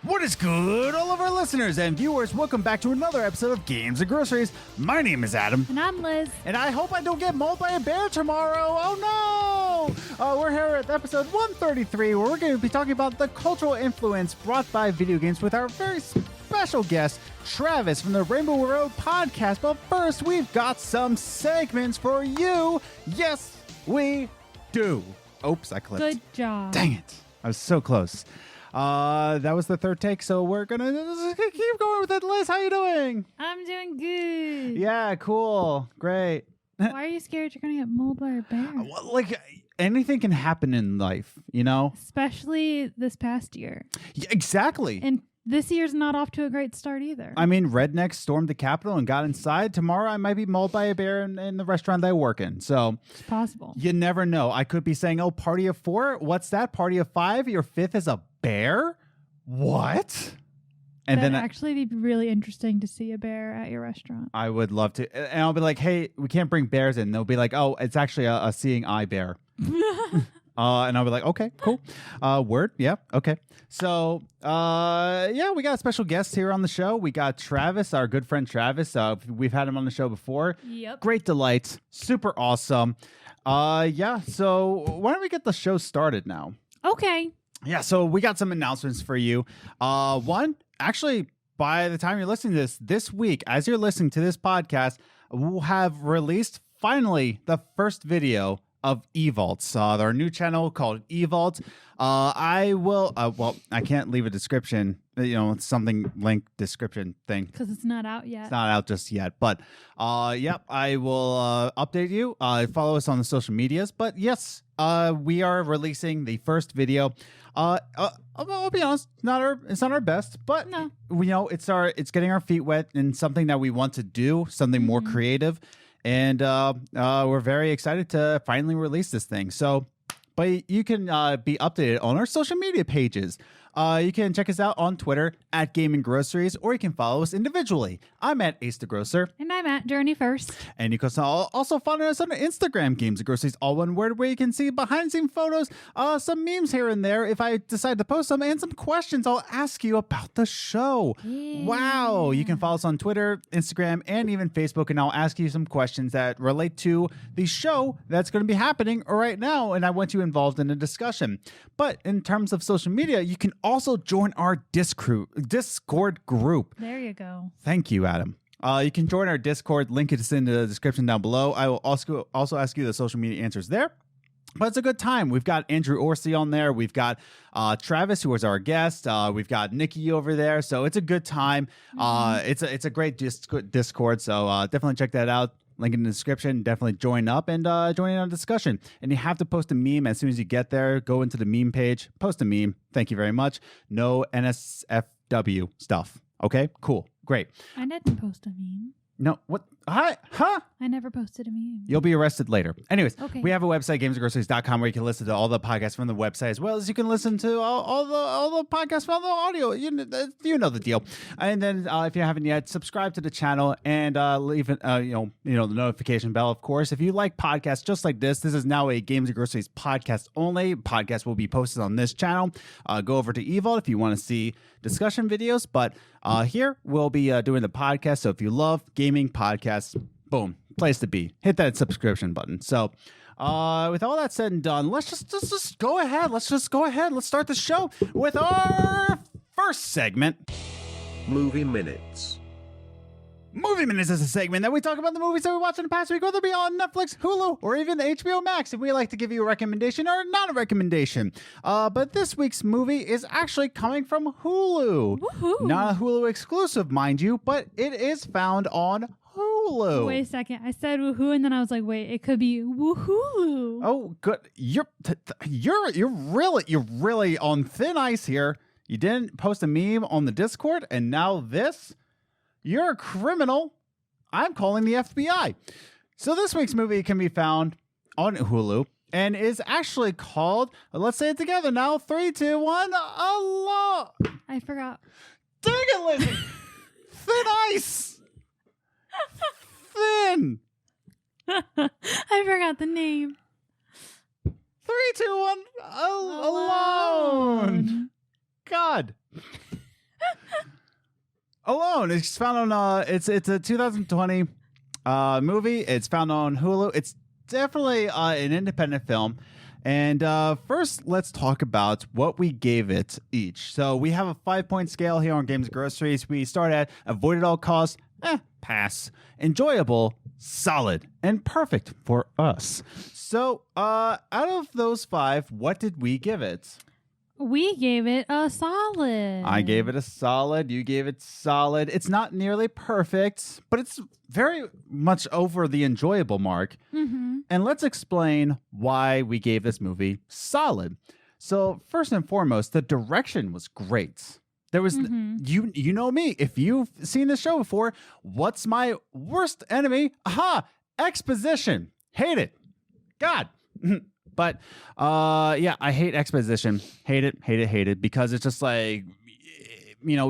What is good, all of our listeners and viewers? Welcome back to another episode of Games and Groceries. My name is Adam. And I'm Liz. And I hope I don't get mauled by a bear tomorrow. Oh no! We're here at episode 133, where we're going to be talking about the cultural influence brought by video games with our very special guest, Travis from the Rainbow Road podcast. But first, we've got some segments for you. Yes, we do. Oops, I clipped. Good job. Dang it. I was so close. That was the third take, so we're gonna keep going with it. Liz, how you doing? I'm doing good. Yeah, cool. Great. Why are you scared you're gonna get mauled by a bear? Well, like, anything can happen in life, you know? Especially this past year. Yeah, exactly. And this year's not off to a great start either. I mean, rednecks stormed the Capitol and got inside. Tomorrow I might be mauled by a bear in the restaurant that I work in. So it's possible. You never know. I could be saying, oh, party of 4? What's that? Party of 5? Your 5th is a bear? What? And That'd then actually be really interesting to see a bear at your restaurant. I would love to. And I'll be like, hey, we can't bring bears in. They'll be like, oh, it's actually a seeing eye bear. And I'll be like, okay, cool. Word. Yeah. Okay. So, yeah, we got a special guest here on the show. We got Travis, our good friend Travis. We've had him on the show before. Yep. Great delights. Super awesome. Yeah. So why don't we get the show started now? Okay. Yeah. So we got some announcements for you. One, actually, by the time you're listening to this week, as you're listening to this podcast, we'll have released finally the first video of eVaults, our new channel called eVault. I will, well, I can't leave a description, it's something link description thing. Because it's not out yet. It's not out just yet, but yep, I will update you. Follow us on the social medias, but yes, we are releasing the first video. I'll be honest, it's not our best, but no. It's getting our feet wet in something that we want to do, something more creative. And we're very excited to finally release this thing. So, but you can be updated on our social media pages. You can check us out on Twitter at Gaming Groceries, or you can follow us individually. I'm at Ace the Grocer. And I'm at Journey First. And you can also follow us on Instagram, Games and Groceries, all one word, where you can see behind-the-scenes photos, some memes here and there if I decide to post them, and some questions I'll ask you about the show. Yeah. Wow. You can follow us on Twitter, Instagram, and even Facebook, and I'll ask you some questions that relate to the show that's going to be happening right now, and I want you involved in a discussion. But in terms of social media, you can also join our Discord group. There you go. Thank you, Adam. You can join our Discord. Link is in the description down below. I will also ask you the social media answers there. But it's a good time. We've got Andrew Orsi on there. We've got Travis, who was our guest. We've got Nikki over there. So it's a good time. It's a great Discord. So definitely check that out. Link in the description. Definitely join up and join in on the discussion. And you have to post a meme as soon as you get there. Go into the meme page. Post a meme. Thank you very much. No NSFW stuff. Okay? Cool. Great. I didn't post a meme. No, what? Hi? Huh? I never posted a meme. You'll be arrested later. Anyways, okay. We have a website, gamesandgroceries.com, where you can listen to all the podcasts from the website, as well as you can listen to all the podcasts from the audio. You know the deal. And then if you haven't yet, subscribe to the channel and leave the notification bell. Of course, if you like podcasts just like this is now a Games and Groceries podcast only. Podcast will be posted on this channel. Go over to eVault if you want to see discussion videos. But here we'll be doing the podcast. So if you love gaming podcasts, boom, place to be. Hit that subscription button. So with all that said and done, let's just go ahead. Let's start the show with our first segment. Movie Minutes. Movie Minutes is a segment that we talk about the movies that we watched in the past week, whether it be on Netflix, Hulu, or even HBO Max, and we like to give you a recommendation or not a recommendation. But this week's movie is actually coming from Hulu. Woohoo. Not a Hulu exclusive, mind you, but it is found on Hulu. Wait a second. I said woohoo, and then I was like, wait, it could be woohoo. Oh, good. You're really on thin ice here. You didn't post a meme on the Discord, and now this? You're a criminal. I'm calling the FBI. So this week's movie can be found on Hulu and is actually called, let's say it together now, 3, 2, 1, Allah. I forgot. Dang it, Lizzie. Thin ice. Thin. I forgot the name. 3, 2, 1, alone. God. Alone. It's found on it's a 2020 movie. It's found on Hulu. It's definitely an independent film. And first, let's talk about what we gave it each. So we have a 5-point scale here on Games Groceries. We start at avoid at all costs, pass. Enjoyable, solid, and perfect for us. So out of those 5, what did we give it? We gave it a solid. I gave it a solid. You gave it solid. It's not nearly perfect, but it's very much over the enjoyable mark. Mm-hmm. And let's explain why we gave this movie solid. So first and foremost, the direction was great. There was you know me. If you've seen this show before, what's my worst enemy? Aha! Exposition. Hate it. God. But yeah, I hate exposition. Hate it because it's just like,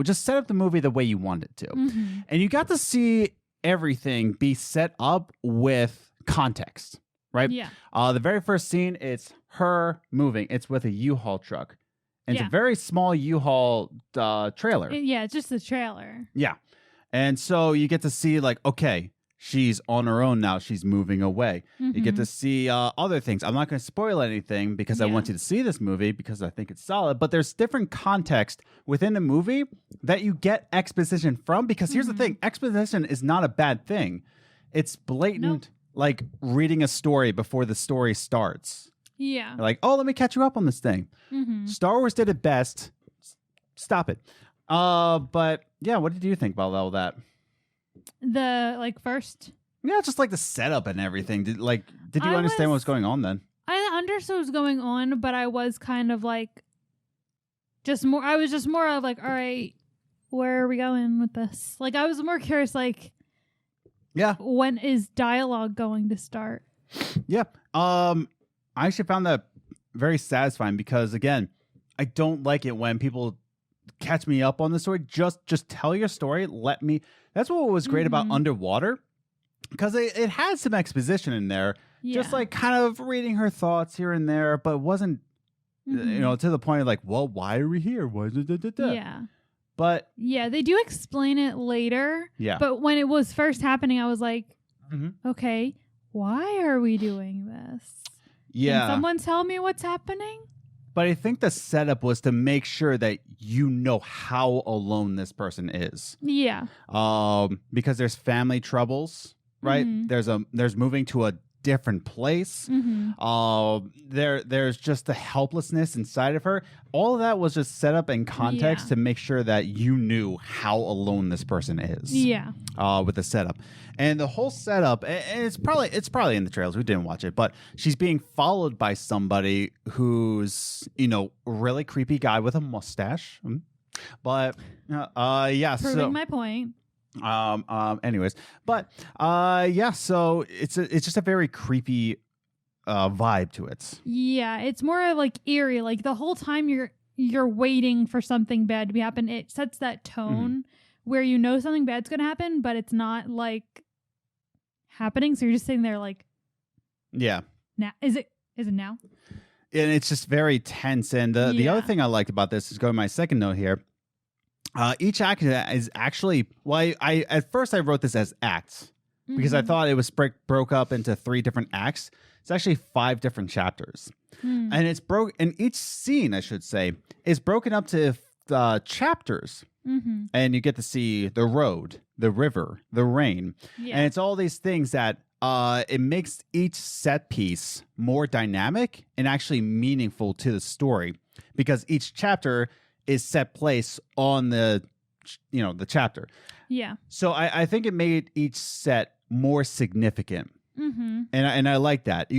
just set up the movie the way you want it to. Mm-hmm. And you got to see everything be set up with context, right? Yeah. The very first scene, it's her moving. It's with a U-Haul truck. And it's a very small U-Haul trailer. It's just the trailer. Yeah. And so you get to see like, okay, she's on her own now. She's moving away. Mm-hmm. You get to see other things. I'm not going to spoil anything because I want you to see this movie because I think it's solid. But there's different context within the movie that you get exposition from. Because here's the thing. Exposition is not a bad thing. It's blatant, like reading a story before the story starts. Yeah. Like, oh, let me catch you up on this thing. Mm-hmm. Star Wars did it best. Stop it. But yeah, what did you think about all that? The first. Yeah, just like the setup and everything. Did you understand what was going on then? I understood what was going on, but I was kind of like, I was just more of like, all right, where are we going with this? Like, I was more curious, like, yeah, when is dialogue going to start? Yeah. I actually found that very satisfying because, again, I don't like it when people catch me up on the story. Just tell your story. Let me. That's what was great about Underwater, because it had some exposition in there, just like kind of reading her thoughts here and there, but it wasn't, to the point of like, well, why are we here? Why Yeah. But yeah, they do explain it later. Yeah. But when it was first happening, I was like, okay, why are we doing this? Yeah. Can someone tell me what's happening? But I think the setup was to make sure that you know how alone this person is. Yeah. Because there's family troubles, right? There's moving to a different place. There's just the helplessness inside of her. All of that was just set up in context to make sure that you knew how alone this person is. Yeah. With the setup. And the whole setup, and it's probably in the trailers. We didn't watch it, but she's being followed by somebody who's, really creepy guy with a mustache. But yeah, Proving my point. Anyways, but yeah, so it's just a very creepy vibe to it. Yeah, it's more like eerie. Like the whole time you're waiting for something bad to happen. It sets that tone where you know something bad's gonna happen, but it's not like happening. So you're just sitting there like, yeah. Now is it now? And it's just very tense. And the other thing I liked about this is going to my second note here. Each act is actually, well, I at first I wrote this as acts because I thought it was broke up into 3 different acts. It's actually 5 different chapters, and and each scene, I should say, is broken up to chapters, and you get to see the road, the river, the rain, and it's all these things that it makes each set piece more dynamic and actually meaningful to the story because each chapter is set place on the chapter. Yeah. So I think it made each set more significant. And I like that.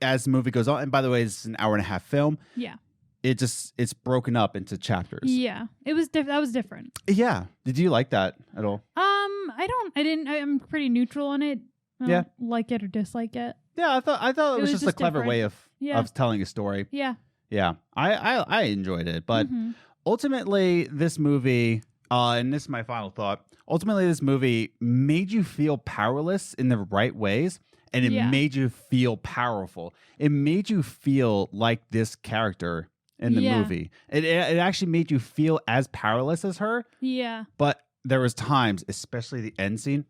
As the movie goes on, and by the way, it's an 1.5-hour film. Yeah. It's broken up into chapters. Yeah. It was that was different. Yeah. Did you like that at all? I'm pretty neutral on it. I don't like it or dislike it. Yeah, I thought it was just a clever way of telling a story. Yeah. Yeah. I enjoyed it, but ultimately, this movie, and this is my final thought, ultimately, this movie made you feel powerless in the right ways, and it made you feel powerful. It made you feel like this character in the movie. It actually made you feel as powerless as her. Yeah. But there was times, especially the end scene.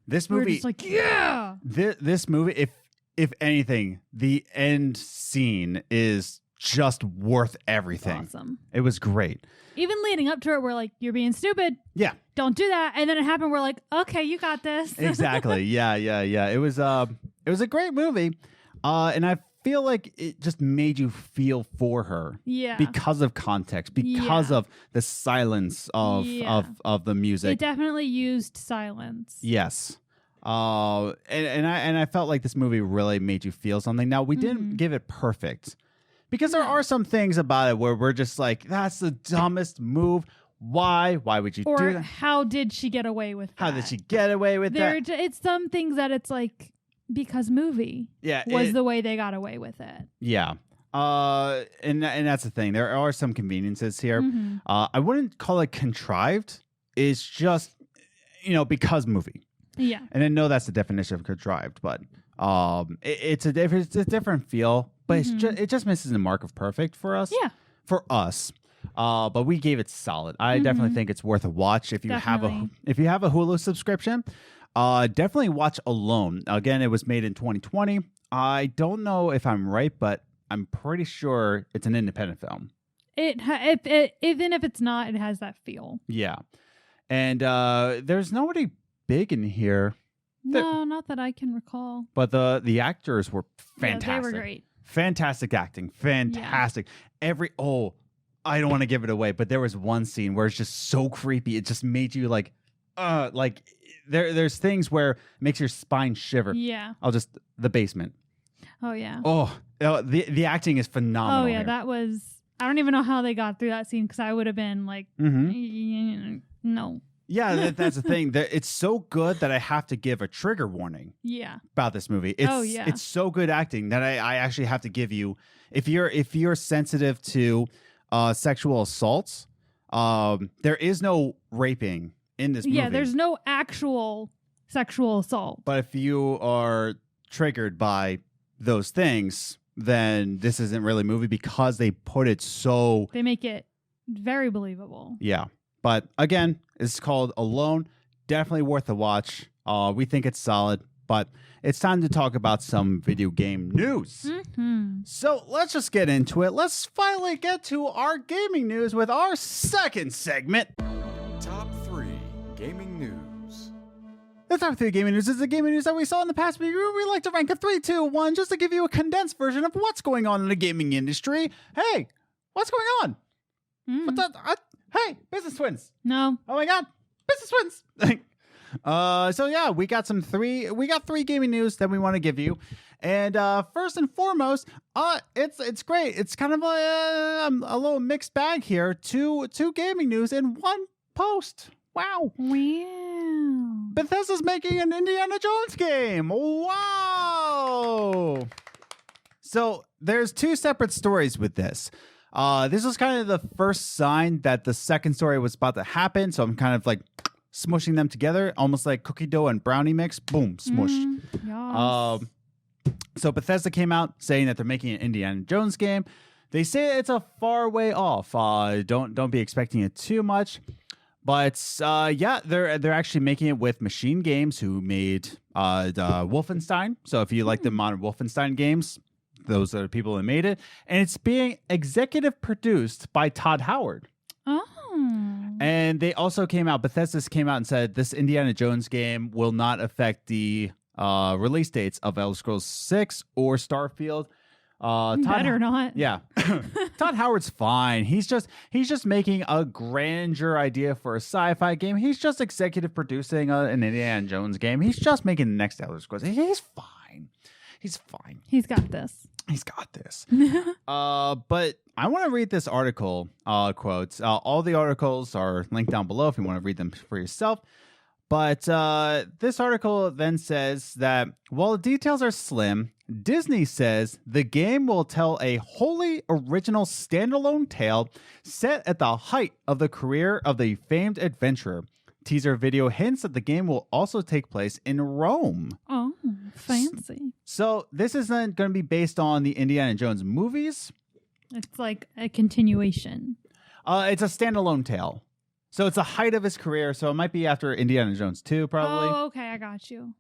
This We're movie, just like, yeah. this movie, if anything, the end scene is just worth everything. Awesome. It was great. Even leading up to it, we're like, you're being stupid. Yeah. Don't do that. And then it happened. We're like, okay, you got this. Exactly. Yeah. It was a great movie. And I feel like it just made you feel for her. Yeah. Because of context, because of the silence of the music. It definitely used silence. Yes. And I felt like this movie really made you feel something. Now, we didn't give it perfect because there are some things about it where we're just like, that's the dumbest move. Why would you do that? Or how did she get away with that? How did she get away with that? It's some things that it's like, because movie was the way they got away with it. Yeah. And that's the thing. There are some conveniences here. Mm-hmm. I wouldn't call it contrived. It's just, because movie. Yeah. And I know that's the definition of contrived, but it's a different feel. But it just misses the mark of perfect for us. Yeah. For us. But we gave it solid. I definitely think it's worth a watch if you have a Hulu subscription. Definitely watch Alone. Again, it was made in 2020. I don't know if I'm right, but I'm pretty sure it's an independent film. Even if it's not, it has that feel. Yeah. And there's nobody big in here. No, not that I can recall. But the actors were fantastic. Yeah, they were great. Fantastic acting. Fantastic. Yeah. I don't want to give it away, but there was one scene where it's just so creepy. It just made you like there's things where it makes your spine shiver. Yeah. The basement. Oh yeah. Oh, the acting is phenomenal. Oh yeah, here. that was. I don't even know how they got through that scene because I would have been like, no. Yeah, that's the thing. It's so good that I have to give a trigger warning. Yeah. About this movie. It's so good acting that I actually have to give you. If you're sensitive to sexual assaults, there is no raping in this movie. Yeah, there's no actual sexual assault. But if you are triggered by those things, then this isn't really a movie because they put it so... They make it very believable. Yeah. But again, it's called Alone. Definitely worth a watch. We think it's solid, but it's time to talk about some video game news. Mm-hmm. So let's just get into it. Let's finally get to our gaming news with our second segment. Top 3 Gaming News. The top 3 gaming news is the gaming news that we saw in the past week. We like to rank a 3, 2, 1 just to give you a condensed version of what's going on in the gaming industry. Hey, what's going on? What's that? Hey, Business Twins. No. Oh my God, Business Twins. So yeah, we got 3 gaming news that we want to give you. And first and foremost, it's great. It's kind of a little mixed bag here. Two gaming news in one post. Wow. Bethesda's making an Indiana Jones game. Wow. So there's 2 separate stories with this. This was kind of the first sign that the second story was about to happen. So I'm kind of like smushing them together, almost like cookie dough and brownie mix. Boom, smushed. Yes. So Bethesda came out saying that they're making an Indiana Jones game. They say it's a far way off. Don't be expecting it too much. But yeah, they're actually making it with Machine Games, who made the Wolfenstein. So if you like the modern Wolfenstein games, those are the people that made it. And it's being executive produced by Todd Howard. Oh. And they also Bethesda came out and said this Indiana Jones game will not affect the release dates of Elder Scrolls 6 or Starfield. Better not. Yeah. Todd Howard's fine. He's just making a grandeur idea for a sci-fi game. He's just executive producing an Indiana Jones game. He's just making the next Elder Scrolls. He's fine. He's fine. He's got this. He's got this. But I want to read this article quotes. All the articles are linked down below if you want to read them for yourself. But this article then says that while the details are slim, Disney says the game will tell a wholly original standalone tale set at the height of the career of the famed adventurer. Teaser video hints that the game will also take place in Rome. Oh, fancy. So this isn't going to be based on the Indiana Jones movies. It's like a continuation. It's a standalone tale. So it's the height of his career. So it might be after Indiana Jones 2, probably. Oh, okay, I got you.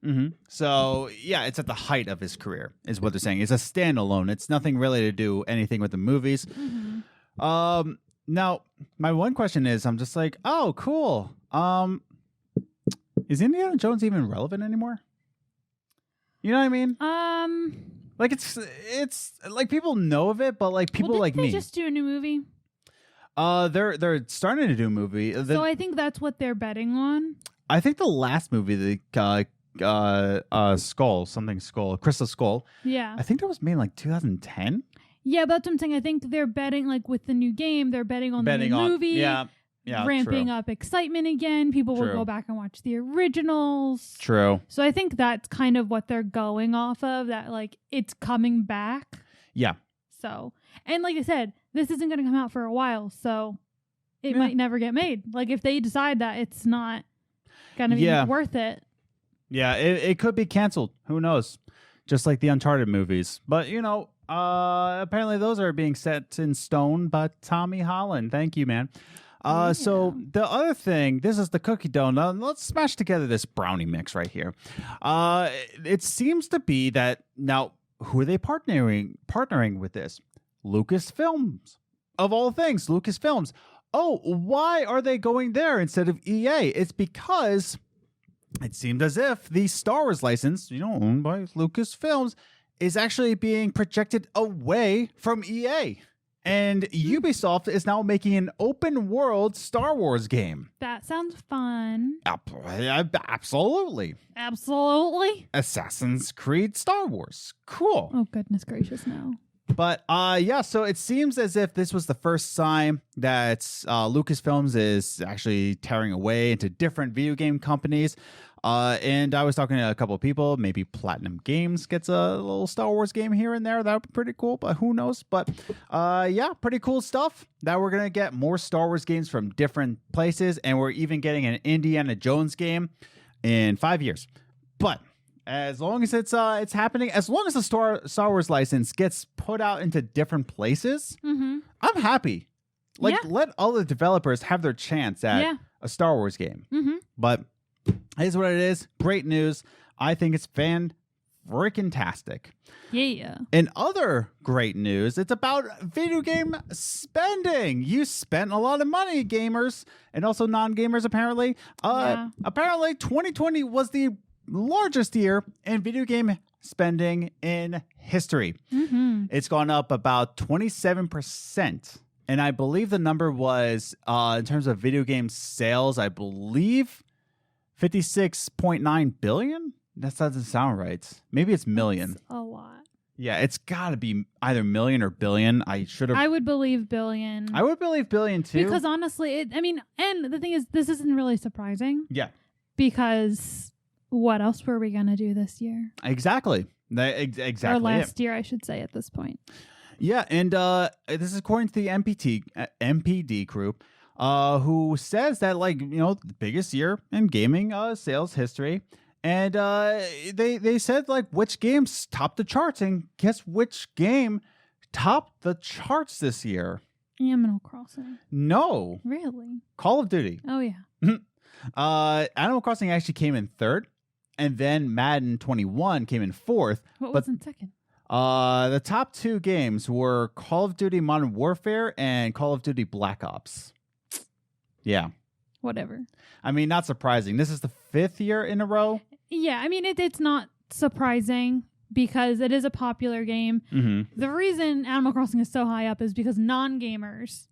So yeah, it's at the height of his career, is what they're saying. It's a standalone. It's nothing really to do anything with the movies. Now, my one question is, I'm just like, oh, cool. Is Indiana Jones even relevant anymore? You know what I mean? Like it's like people know of it, but like people like they me. Just do a new movie. They're starting to do a movie. So I think that's what they're betting on. I think the last movie, the Skull, Crystal Skull. Yeah. I think that was made in like 2010. Yeah, but that's what I'm saying. I think they're betting, like with the new game, they're betting on the new movie. Yeah, ramping true. up excitement again. People will go back and watch the originals. True. So I think that's kind of what they're going off of, that like it's coming back. Yeah. So, and like I said, this isn't going to come out for a while, so it might never get made. Like if they decide that it's not going to be worth it. Yeah, it could be canceled. Who knows? Just like the Uncharted movies. But, you know, apparently those are being set in stone by Tommy Holland. Thank you, man. So the other thing, this is the cookie dough. Now, let's smash together this brownie mix right here. It seems to be that now, who are they partnering with this? LucasFilms. Of all things, LucasFilms. Oh, why are they going there instead of EA? It's because it seemed as if the Star Wars license, owned by LucasFilms, is actually being projected away from EA. And Ubisoft is now making an open world Star Wars game. That sounds fun. Absolutely. Absolutely. Assassin's Creed Star Wars. Cool. Oh, goodness gracious, no. But so it seems as if this was the first sign that Lucasfilms is actually tearing away into different video game companies. And I was talking to a couple of people. Maybe Platinum Games gets a little Star Wars game here and there. That would be pretty cool, but who knows? But pretty cool stuff. That we're going to get more Star Wars games from different places. And we're even getting an Indiana Jones game in 5 years. But as long as it's happening, as long as the Star Wars license gets put out into different places, I'm happy. Let all the developers have their chance at a Star Wars game. But here's what it is. Great news. I think it's fan-freaking-tastic. Yeah. In other great news, it's about video game spending. You spent a lot of money, gamers, and also non-gamers, apparently. Apparently, 2020 was the largest year in video game spending in history. It's gone up about 27%. And I believe the number was, in terms of video game sales, I believe 56.9 billion? That doesn't sound right. Maybe it's million. That's a lot. Yeah, it's got to be either million or billion. I would believe billion. I would believe billion too. Because honestly, and the thing is, this isn't really surprising. Yeah. Because what else were we going to do this year? Exactly. Exactly. Or last year, I should say, at this point. Yeah, and this is according to the MPD group, who says that, the biggest year in gaming sales history. And they said, which games topped the charts. And guess which game topped the charts this year? Animal Crossing. No. Really? Call of Duty. Oh, yeah. Animal Crossing actually came in third. And then Madden 21 came in fourth. What was in second? The top two games were Call of Duty Modern Warfare and Call of Duty Black Ops. Yeah. Whatever. I mean, not surprising. This is the 5th year in a row. Yeah, I mean, it's not surprising because it is a popular game. The reason Animal Crossing is so high up is because non-gamers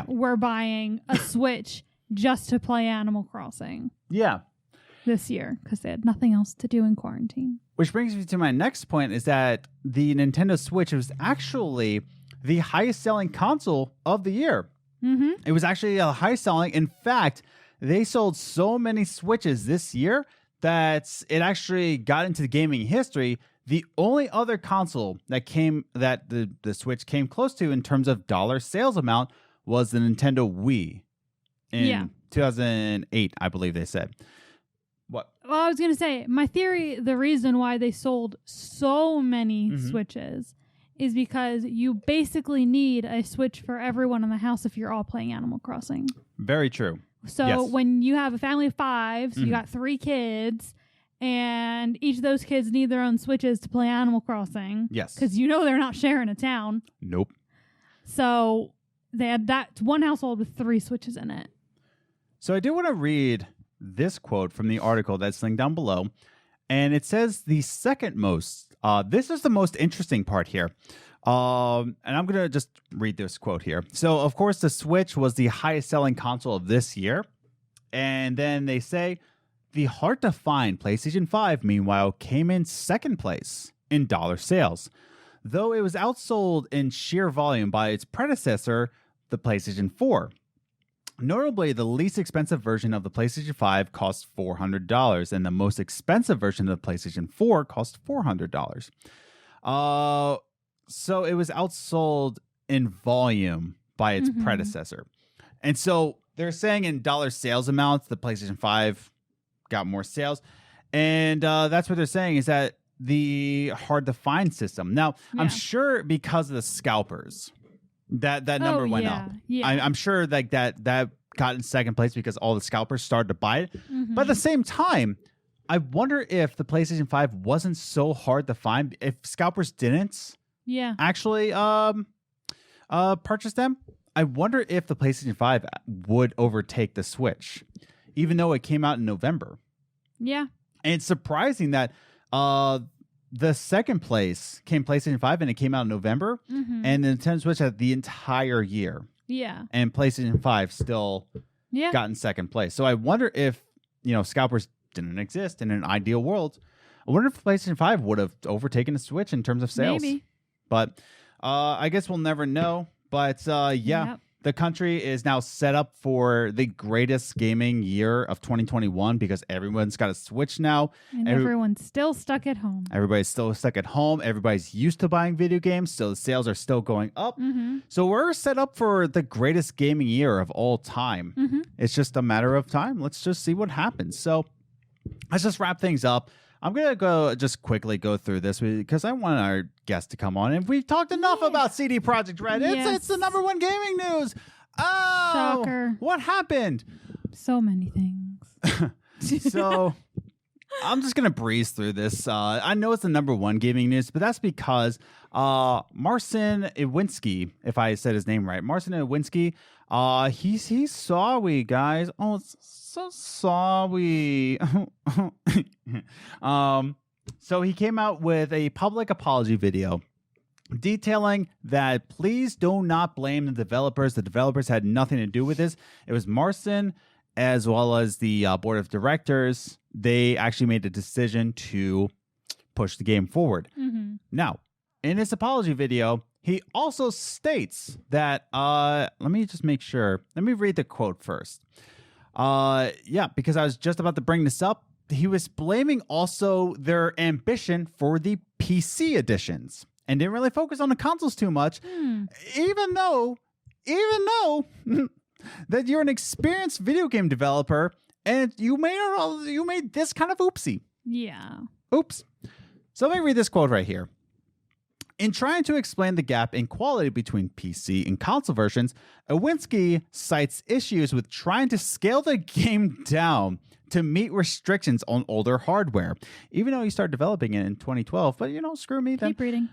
were buying a Switch just to play Animal Crossing. Yeah. This year because they had nothing else to do in quarantine. Which brings me to my next point is that the Nintendo Switch was actually the highest selling console of the year. It was actually a high selling. In fact, they sold so many Switches this year that it actually got into the gaming history. The only other console that the Switch came close to in terms of dollar sales amount was the Nintendo Wii in 2008, I believe they said. What? Well, I was going to say, my theory, the reason why they sold so many Switches is because you basically need a Switch for everyone in the house if you're all playing Animal Crossing. Very true. So Yes. when you have a family of 5, so you got 3 kids, and each of those kids need their own Switches to play Animal Crossing. Yes. Because they're not sharing a town. Nope. So they had that one household with 3 Switches in it. So I do want to read this quote from the article that's linked down below. And it says the second most, this is the most interesting part here. And I'm going to just read this quote here. So, of course, the Switch was the highest selling console of this year. And then they say the hard to find PlayStation 5, meanwhile, came in second place in dollar sales, though it was outsold in sheer volume by its predecessor, the PlayStation 4. Notably, the least expensive version of the PlayStation 5 cost $400, and the most expensive version of the PlayStation 4 cost $400. So it was outsold in volume by its predecessor. And so they're saying in dollar sales amounts, the PlayStation 5 got more sales. And that's what they're saying is that the hard to find system. Now, I'm sure because of the scalpers, that number went up. Yeah. I'm sure like that got in second place because all the scalpers started to buy it. But at the same time, I wonder if the PlayStation 5 wasn't so hard to find, if scalpers didn't actually purchase them. I wonder if the PlayStation 5 would overtake the Switch, even though it came out in November. Yeah. And it's surprising that the second place came PlayStation 5 and it came out in November, and the Nintendo Switch had the entire year. Yeah. And PlayStation 5 still got in second place. So I wonder if, scalpers didn't exist in an ideal world. I wonder if PlayStation 5 would have overtaken the Switch in terms of sales. Maybe. But I guess we'll never know. But the country is now set up for the greatest gaming year of 2021 because everyone's got a Switch now. And everyone's still stuck at home. Everybody's still stuck at home. Everybody's used to buying video games, so the sales are still going up. So we're set up for the greatest gaming year of all time. It's just a matter of time. Let's just see what happens. So let's just wrap things up. I'm going to just quickly go through this because I want our guest to come on. And we've talked enough about CD Projekt Red. It's the number one gaming news. Oh, shocker. What happened? So many things. So I'm just going to breeze through this. I know it's the number one gaming news, but that's because Marcin Iwinski, if I said his name right, Marcin Iwinski, he's sorry, guys. Oh, it's so sorry. So he came out with a public apology video detailing that please do not blame the developers. The developers had nothing to do with this. It was Marcin as well as the board of directors. They actually made the decision to push the game forward. Now, in his apology video, he also states that, let me just make sure. Let me read the quote first. Because I was just about to bring this up. He was blaming also their ambition for the PC editions and didn't really focus on the consoles too much, even though that you're an experienced video game developer and you made this kind of oopsie. Yeah. Oops. So let me read this quote right here. In trying to explain the gap in quality between PC and console versions, Iwinski cites issues with trying to scale the game down to meet restrictions on older hardware, even though he started developing it in 2012. But, screw me then. Keep reading.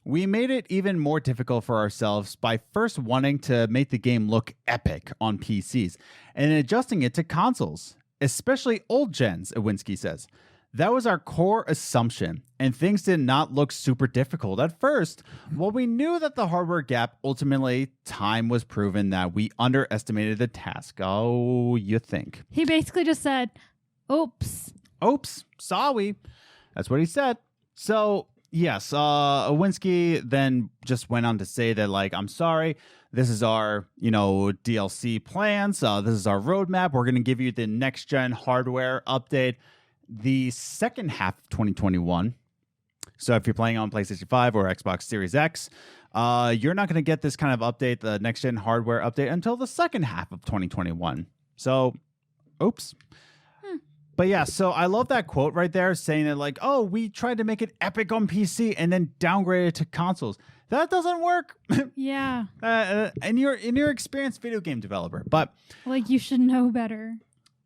We made it even more difficult for ourselves by first wanting to make the game look epic on PCs and adjusting it to consoles, especially old gens, Iwinski says. That was our core assumption, and things did not look super difficult at first. While we knew that the hardware gap, ultimately, time was proven that we underestimated the task. Oh, you think? He basically just said, oops. Oops, sorry. That's what he said. So, yes, Iwinski then just went on to say that, I'm sorry. This is our, DLC plans. This is our roadmap. We're going to give you the next-gen hardware update the second half of 2021. So if you're playing on PlayStation 5 or Xbox Series X, you're not going to get this kind of update, the next-gen hardware update, until the second half of 2021. So, oops. But yeah, so I love that quote right there saying that we tried to make it epic on PC and then downgrade it to consoles. that doesn't work. Yeah. And you're an experienced video game developer, but Like, you should know better.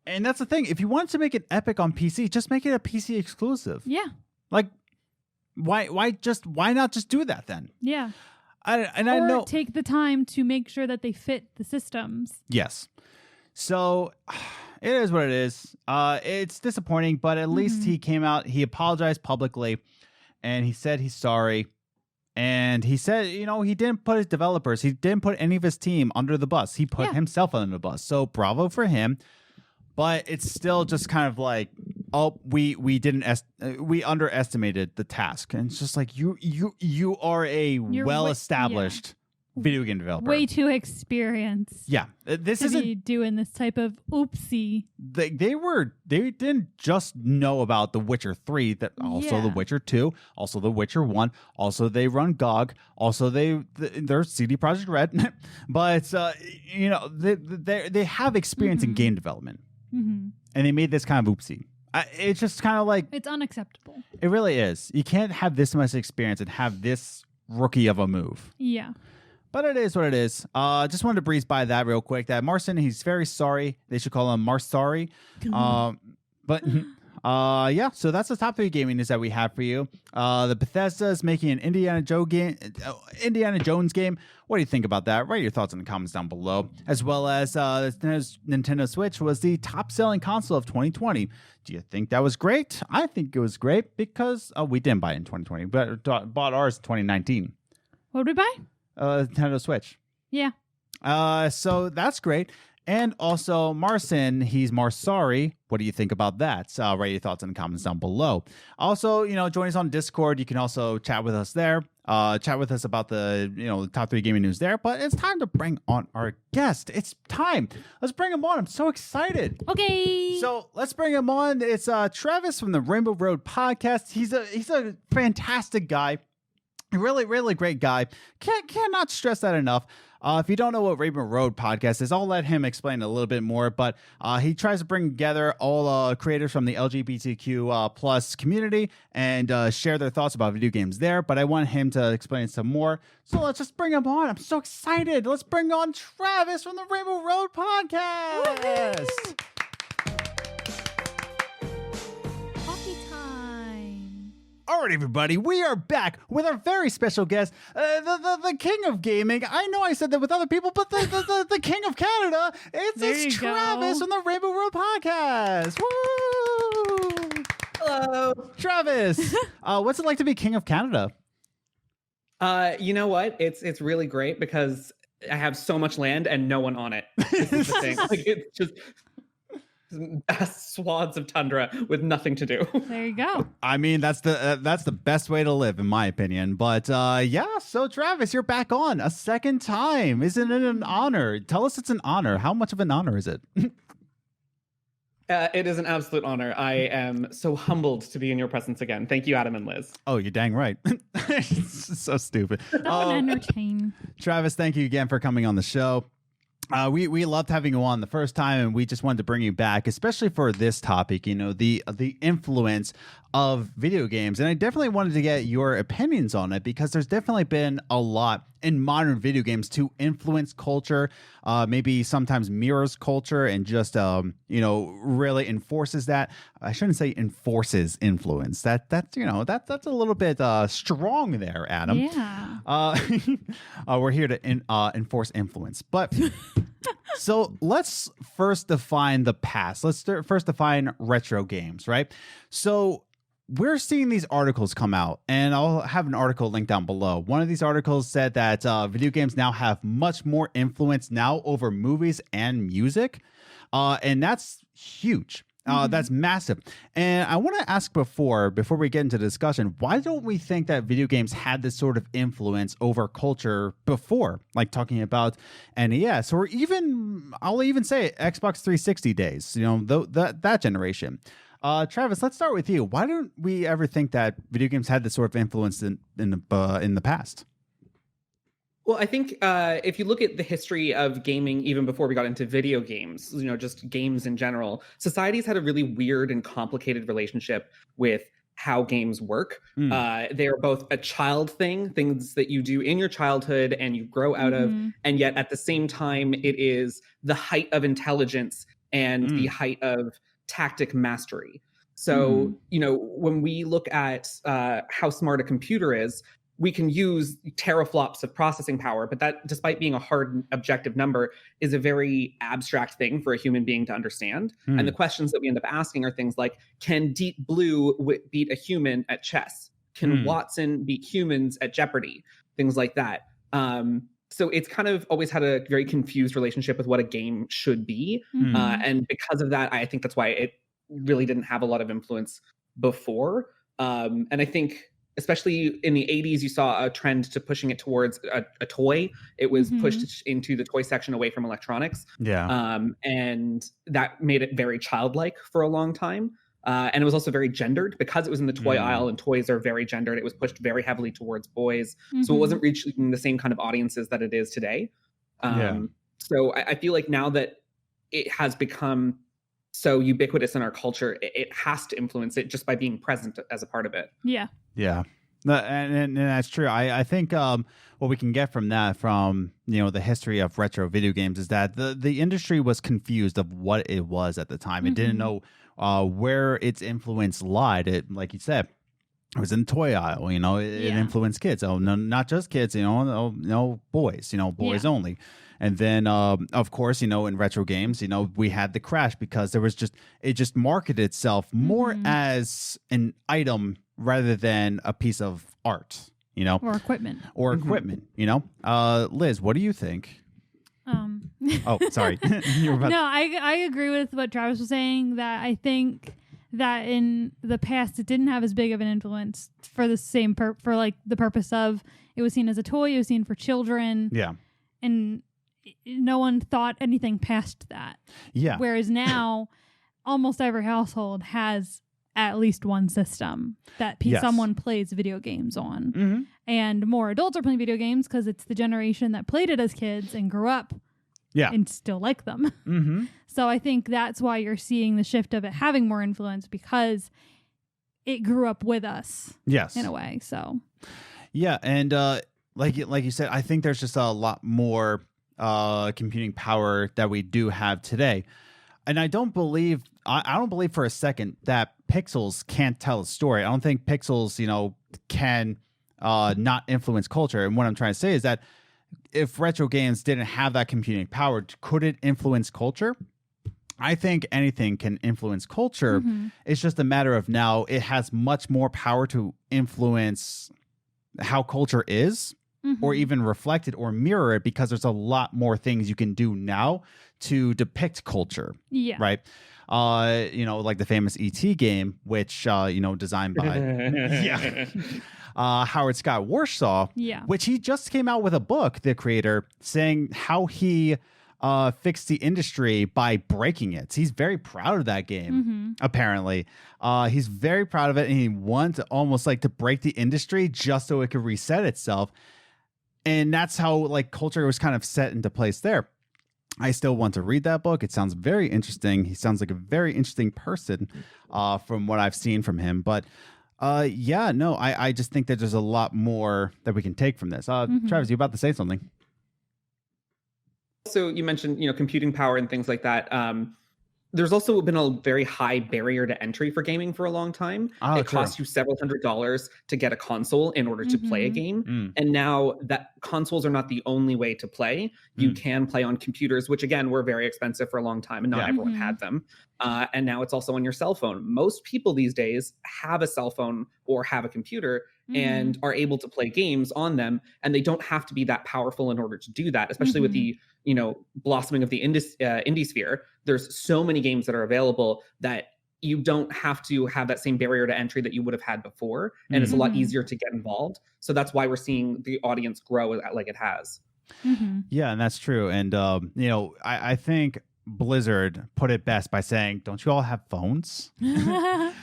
and that's the thing. If you want to make it epic on PC, just make it a PC exclusive. Yeah. Like, why not just do that then? Yeah. I Or know. take the time to make sure that they fit the systems. Yes. So it is what it is. It's disappointing, but at least he came out. He apologized publicly, and he said he's sorry. And he said, he didn't put his developers, he didn't put any of his team under the bus. He put himself under the bus. So bravo for him. But it's still just kind of like, oh, we underestimated the task, and it's just like you are a well-established video game developer, way too experienced. Yeah, this to be isn't doing this type of oopsie. They didn't just know about The Witcher 3, that also The Witcher 2, also The Witcher 1, also they run GOG, also they're CD Projekt Red, but they have experience in game development. And they made this kind of oopsie. It's just kind of like, it's unacceptable. It really is. You can't have this much experience and have this rookie of a move. Yeah. But it is what it is. Just wanted to breeze by that real quick. That Marcin, he's very sorry. They should call him Marsari. Yeah, so that's the top 3 gaming news that we have for you. The Bethesda is making an Indiana Jones game. What do you think about that? Write your thoughts in the comments down below. As well as Nintendo Switch was the top-selling console of 2020. Do you think that was great? I think it was great because we didn't buy it in 2020, but bought ours in 2019. What did we buy? Nintendo Switch. Yeah. So that's great. And also, Marcin, he's Marsari. What do you think about that? Write your thoughts in the comments down below. Also, join us on Discord. You can also chat with us there. Chat with us about the top 3 gaming news there. But it's time to bring on our guest. It's time. Let's bring him on. I'm so excited. Okay. So let's bring him on. It's Travis from the Rainbow Road podcast. He's a fantastic guy. Really, really great guy. Cannot stress that enough. If you don't know what Rainbow Road podcast is, I'll let him explain a little bit more. But he tries to bring together all creators from the LGBTQ plus community and share their thoughts about video games there. But I want him to explain some more. So let's just bring him on. I'm so excited. Let's bring on Travis from the Rainbow Road podcast. Woo-hoo! All right, everybody, we are back with our very special guest, the king of gaming. I know I said that with other people, but the king of Canada. It's Travis from the Rainbow Road podcast. Woo! Hello, Travis. What's it like to be king of Canada? You know what? It's really great because I have so much land and no one on it. This is the thing. Like, it's just vast swaths of tundra with nothing to do. There you go. I mean, that's the best way to live, in my opinion. But yeah, so Travis, you're back on a second time. Isn't it an honor? Tell us it's an honor. How much of an honor is it? It is an absolute honor. I am so humbled to be in your presence again. Thank you, Adam and Liz. Oh, you're dang right. So stupid. Don't entertain. Travis, thank you again for coming on the show. We loved having you on the first time, and we just wanted to bring you back, especially for this topic, the influence of video games. And I definitely wanted to get your opinions on it because there's definitely been a lot in modern video games to influence culture, maybe sometimes mirrors culture and just, really enforces that. I shouldn't say enforces influence. That's a little bit strong there, Adam. Yeah. We're here to enforce influence. But so let's first define the past. Let's first define retro games, right? So we're seeing these articles come out, and I'll have an article linked down below. One of these articles said that video games now have much more influence now over movies and music, and that's huge. That's massive. And I want to ask before we get into the discussion, why don't we think that video games had this sort of influence over culture before, like talking about NES or I'll even say Xbox 360 days, that generation. Travis, let's start with you. Why don't we ever think that video games had this sort of influence in the past? Well, I think if you look at the history of gaming, even before we got into video games, just games in general, society's had a really weird and complicated relationship with how games work. They are both a child thing, things that you do in your childhood and you grow out of, and yet at the same time, it is the height of intelligence and the height of tactic mastery. So, when we look at how smart a computer is, we can use teraflops of processing power, but that, despite being a hard objective number, is a very abstract thing for a human being to understand. And the questions that we end up asking are things like, can Deep Blue beat a human at chess? Can Watson beat humans at Jeopardy? Things like that. So it's kind of always had a very confused relationship with what a game should be. And because of that, I think that's why it really didn't have a lot of influence before. And I think, especially in the 80s, you saw a trend to pushing it towards a toy. It was pushed into the toy section away from electronics. And that made it very childlike for a long time. And it was also very gendered because it was in the toy aisle, and toys are very gendered. It was pushed very heavily towards boys. So it wasn't reaching the same kind of audiences that it is today. So I feel like now that it has become so ubiquitous in our culture, it has to influence it just by being present as a part of it. Yeah. And that's true. I think what we can get from that, from the history of retro video games, is that the industry was confused of what it was at the time. It didn't know where its influence lied. It, like you said, it was in the toy aisle. It influenced kids. Oh, no, not just kids. Boys. Boys only. And then, of course, in retro games, we had the crash because it just marketed itself more as an item rather than a piece of art, or equipment. Liz, what do you think? Oh, sorry. You were about No, I agree with what Travis was saying, that I think that in the past it didn't have as big of an influence for the same for like the purpose of, it was seen as a toy, it was seen for children. Yeah. And no one thought anything past that. Yeah. Whereas now, almost every household has at least one system that someone plays video games on. And more adults are playing video games because it's the generation that played it as kids and grew up and still like them. So I think that's why you're seeing the shift of it having more influence, because it grew up with us. Yes. In a way. So. Yeah. And like you said, I think there's just a lot more computing power that we do have today. And I don't believe for a second that pixels can't tell a story. I don't think pixels, can not influence culture. And what I'm trying to say is that if retro games didn't have that computing power, could it influence culture? I think anything can influence culture. It's just a matter of now it has much more power to influence how culture is, or even reflect it or mirror it, because there's a lot more things you can do now to depict culture. Yeah. Right. Like the famous E.T. game, which, designed by Howard Scott Warshaw, which he just came out with a book, the creator, saying how he fixed the industry by breaking it. He's very proud of that game, apparently. He's very proud of it, and he wanted almost like to break the industry just so it could reset itself. And that's how like culture was kind of set into place there. I still want to read that book. It sounds very interesting. He sounds like a very interesting person from what I've seen from him. But I just think that there's a lot more that we can take from this. Travis, you about to say something? So you mentioned, computing power and things like that. There's also been a very high barrier to entry for gaming for a long time. It costs you several $100s to get a console in order to play a game. And now that consoles are not the only way to play. You can play on computers, which again, were very expensive for a long time and not everyone had them. And now it's also on your cell phone. Most people these days have a cell phone or have a computer and are able to play games on them. And they don't have to be that powerful in order to do that, especially with the blossoming of the indie sphere. There's so many games that are available that you don't have to have that same barrier to entry that you would have had before. And it's a lot easier to get involved. So that's why we're seeing the audience grow like it has. Yeah, and that's true. And, I think Blizzard put it best by saying, don't you all have phones? And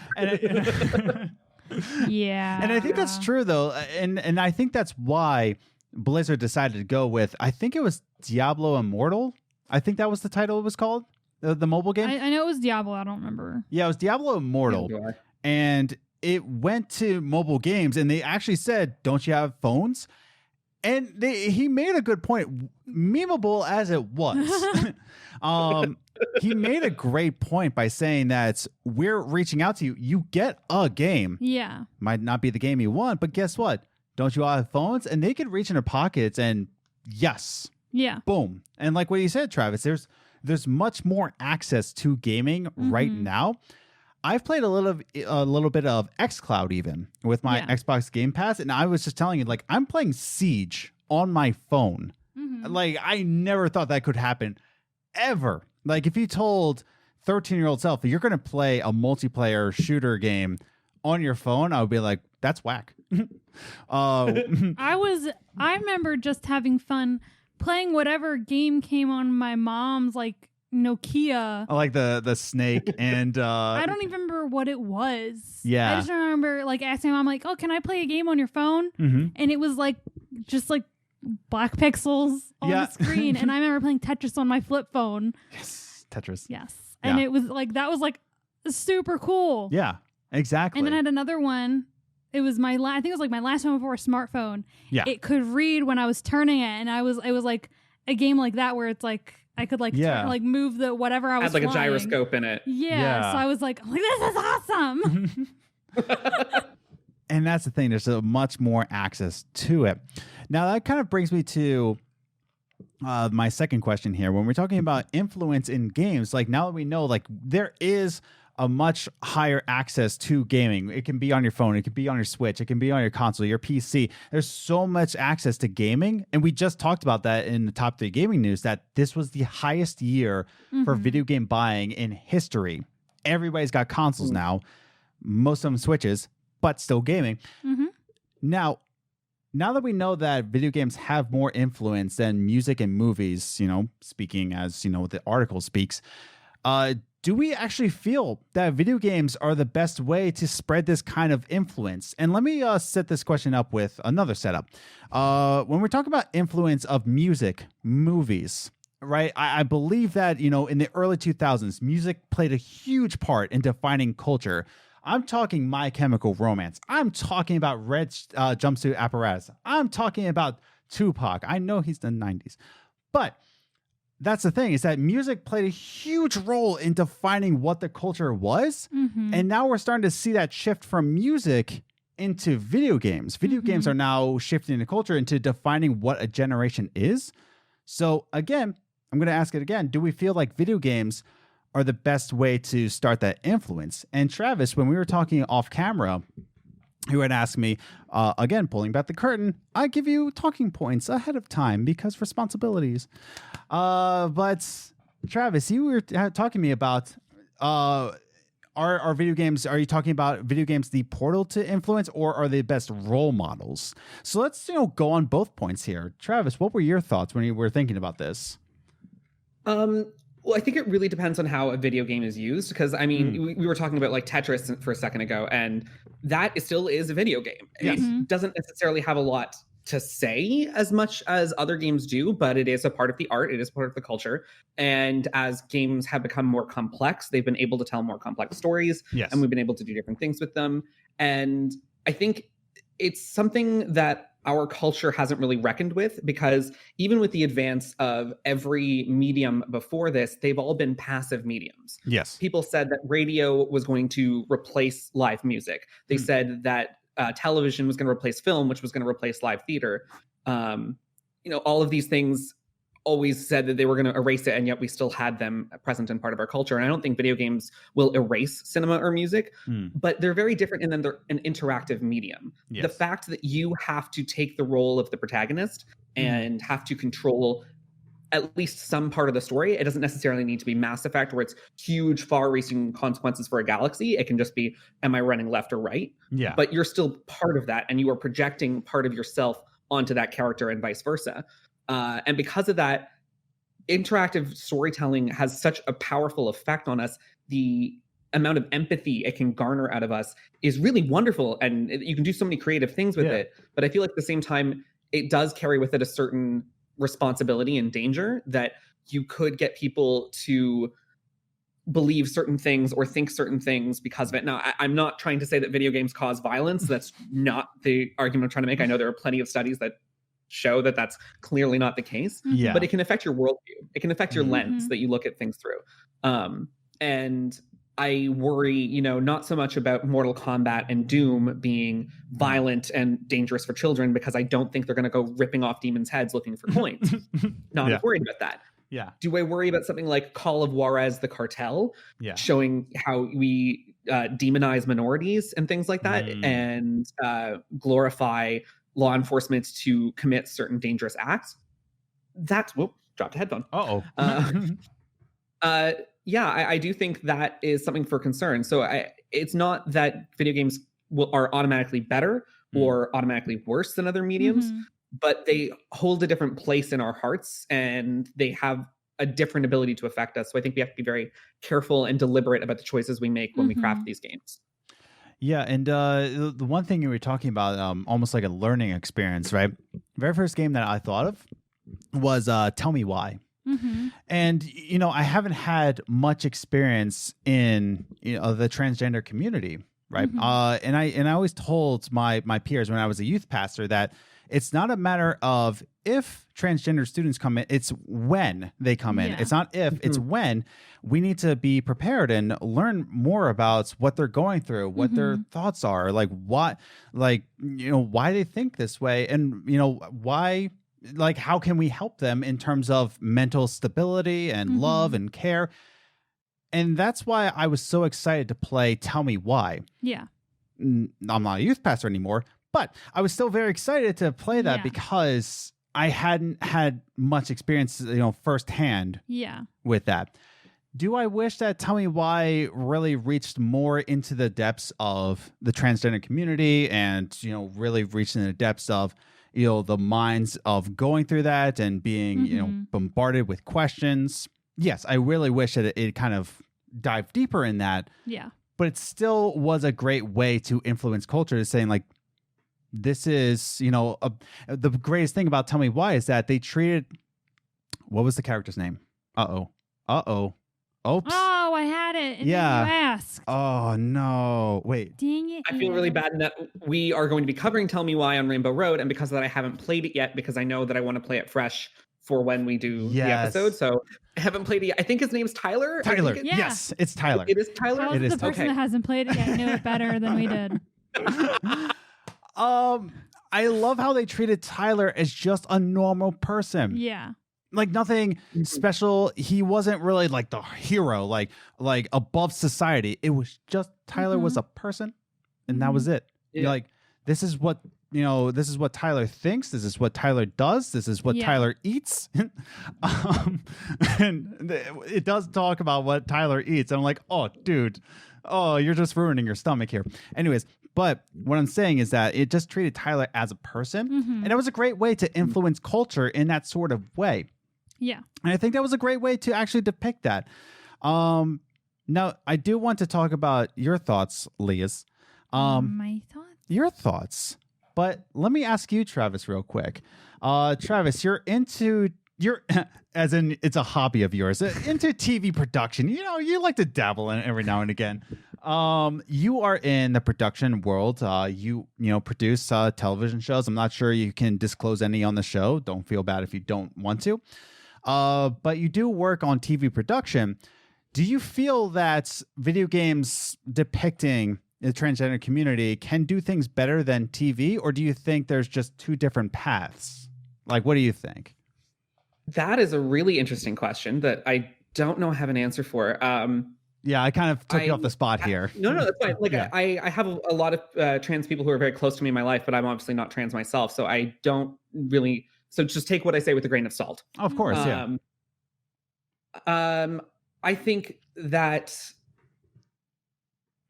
I think that's true, though. And I think that's why Blizzard decided to go with, I think it was Diablo Immortal. I think that was the title it was called, the mobile game. I know it was Diablo. I don't remember. Yeah, it was Diablo Immortal. And it went to mobile games, and they actually said, "Don't you have phones?" And he made a good point, memeable as it was. He made a great point by saying that we're reaching out to you. You get a game. Yeah. Might not be the game you want, but guess what? Don't you all have phones? And they could reach into pockets and yes. Yeah. Boom. And like what you said, Travis, there's much more access to gaming right now. I've played a little bit of xCloud even with my Xbox Game Pass, and I was just telling you, like, I'm playing Siege on my phone. Like, I never thought that could happen ever. Like, if you told 13-year-old self you're going to play a multiplayer shooter game on your phone, I would be like, that's whack. I remember just having fun playing whatever game came on my mom's like Nokia. I like the snake and I don't even remember what it was. Yeah. I just remember like asking my mom like, "Oh, can I play a game on your phone?" And it was like just like black pixels on the screen. And I remember playing Tetris on my flip phone. Yes, Tetris. Yes. And it was like that was like super cool. Yeah, exactly. And then I had another one. It was I think it was like my last one before a smartphone. Yeah. It could read when I was turning it, and it was like a game like that where it's like I could like like move the whatever I was had like flying. a gyroscope in it. Yeah. So I was like, this is awesome. And that's the thing. There's so much more access to it. Now that kind of brings me to my second question here. When we're talking about influence in games, like now that we know, like there is a much higher access to gaming. It can be on your phone. It can be on your Switch. It can be on your console, your PC. There's so much access to gaming. And we just talked about that in the top 3 gaming news, that this was the highest year for video game buying in history. Everybody's got consoles now, most of them Switches, but still gaming. Now that we know that video games have more influence than music and movies, speaking as, what the article speaks, do we actually feel that video games are the best way to spread this kind of influence? And let me set this question up with another setup. When we're talking about influence of music, movies, right? I believe that, in the early 2000s, music played a huge part in defining culture. I'm talking My Chemical Romance. I'm talking about Red Jumpsuit Apparatus. I'm talking about Tupac. I know he's the 90s. But that's the thing, is that music played a huge role in defining what the culture was. And now we're starting to see that shift from music into video games. Video games are now shifting the culture into defining what a generation is. So again, I'm going to ask it again. Do we feel like video games are the best way to start that influence? And Travis, when we were talking off camera, who had asked me, again, pulling back the curtain, I give you talking points ahead of time because responsibilities. But Travis, you were talking to me about are video games, are you talking about video games the portal to influence, or are they best role models? So let's go on both points here. Travis, what were your thoughts when you were thinking about this? Well, I think it really depends on how a video game is used, because I mean, we were talking about like Tetris for a second ago, and that still is a video game. Yes. It doesn't necessarily have a lot to say as much as other games do, but it is a part of the art. It is part of the culture. And as games have become more complex, they've been able to tell more complex stories. Yes. And we've been able to do different things with them. And I think it's something that our culture hasn't really reckoned with, because even with the advance of every medium before this, they've all been passive mediums. Yes. People said that radio was going to replace live music. They said that television was going to replace film, which was going to replace live theater. All of these things always said that they were going to erase it, and yet we still had them present in part of our culture. And I don't think video games will erase cinema or music, but they're very different in that they're an interactive medium. Yes. The fact that you have to take the role of the protagonist and have to control at least some part of the story. It doesn't necessarily need to be Mass Effect, where it's huge, far-reaching consequences for a galaxy. It can just be, am I running left or right? Yeah. But you're still part of that, and you are projecting part of yourself onto that character and vice versa. And because of that, interactive storytelling has such a powerful effect on us. The amount of empathy it can garner out of us is really wonderful, and you can do so many creative things with it. But I feel like at the same time, it does carry with it a certain responsibility and danger that you could get people to believe certain things or think certain things because of it. Now, I'm not trying to say that video games cause violence. That's not the argument I'm trying to make. I know there are plenty of studies that show that that's clearly not the case. Yeah. But it can affect your worldview. It can affect your lens that you look at things through. And I worry, not so much about Mortal Kombat and Doom being violent and dangerous for children, because I don't think they're going to go ripping off demons' heads looking for coins. Not as worried about that. Yeah. Do I worry about something like Call of Juarez, the Cartel, showing how we demonize minorities and things like that, and glorify law enforcement to commit certain dangerous acts? That's dropped a headphone. I do think that is something for concern. So it's not that video games are automatically better or automatically worse than other mediums, but they hold a different place in our hearts, and they have a different ability to affect us. So I think we have to be very careful and deliberate about the choices we make when we craft these games. Yeah, and the one thing you were talking about, almost like a learning experience, right? Very first game that I thought of was Tell Me Why. And, I haven't had much experience in, the transgender community, right? And I always told my peers when I was a youth pastor that it's not a matter of if transgender students come in, it's when they come in. It's not if, it's when. We need to be prepared and learn more about what they're going through, what their thoughts are, like why they think this way, and why, like how can we help them in terms of mental stability and love and care. And that's why I was so excited to play Tell Me Why. Yeah. I'm not a youth pastor anymore, but I was still very excited to play that because I hadn't had much experience, firsthand with that. Do I wish that Tell Me Why really reached more into the depths of the transgender community and, really reached into the depths of, the minds of going through that and being, bombarded with questions? Yes, I really wish that it kind of dived deeper in that. Yeah. But it still was a great way to influence culture, saying like, this is, the greatest thing about Tell Me Why is that they treated, what was the character's name? Oops. Oh, I had it. And yeah. then you asked. Oh, no. Wait. Dang it. I feel really bad in that we are going to be covering Tell Me Why on Rainbow Road. And because of that, I haven't played it yet because I know that I want to play it fresh for when we do the episode. So I haven't played it yet. I think his name's Tyler. Yes, it's Tyler. It is Tyler. How's the person that hasn't played it yet knew it better than we did? I love how they treated Tyler as just a normal person. Yeah. Like nothing special. He wasn't really like the hero, like above society. It was just Tyler was a person, and that was it. Yeah. You're like, this is what Tyler thinks. This is what Tyler does. This is what Tyler eats. And it does talk about what Tyler eats. And I'm like, oh, dude, you're just ruining your stomach here. Anyways, but what I'm saying is that it just treated Tyler as a person, and it was a great way to influence culture in that sort of way. Yeah. And I think that was a great way to actually depict that. Now, I do want to talk about your thoughts, Lias. My thoughts? Your thoughts. But let me ask you, Travis, real quick. Travis, you're as in it's a hobby of yours, into TV production. You like to dabble in it every now and again. You are in the production world. You produce television shows. I'm not sure you can disclose any on the show. Don't feel bad if you don't want to. But you do work on TV production. Do you feel that video games depicting the transgender community can do things better than TV, or do you think there's just two different paths? Like, what do you think? That is a really interesting question that I don't know I have an answer for. Yeah, I kind of took you off the spot here. No, that's fine. Like, I have a lot of trans people who are very close to me in my life, but I'm obviously not trans myself, so I don't really. So just take what I say with a grain of salt. Of course, yeah. I think that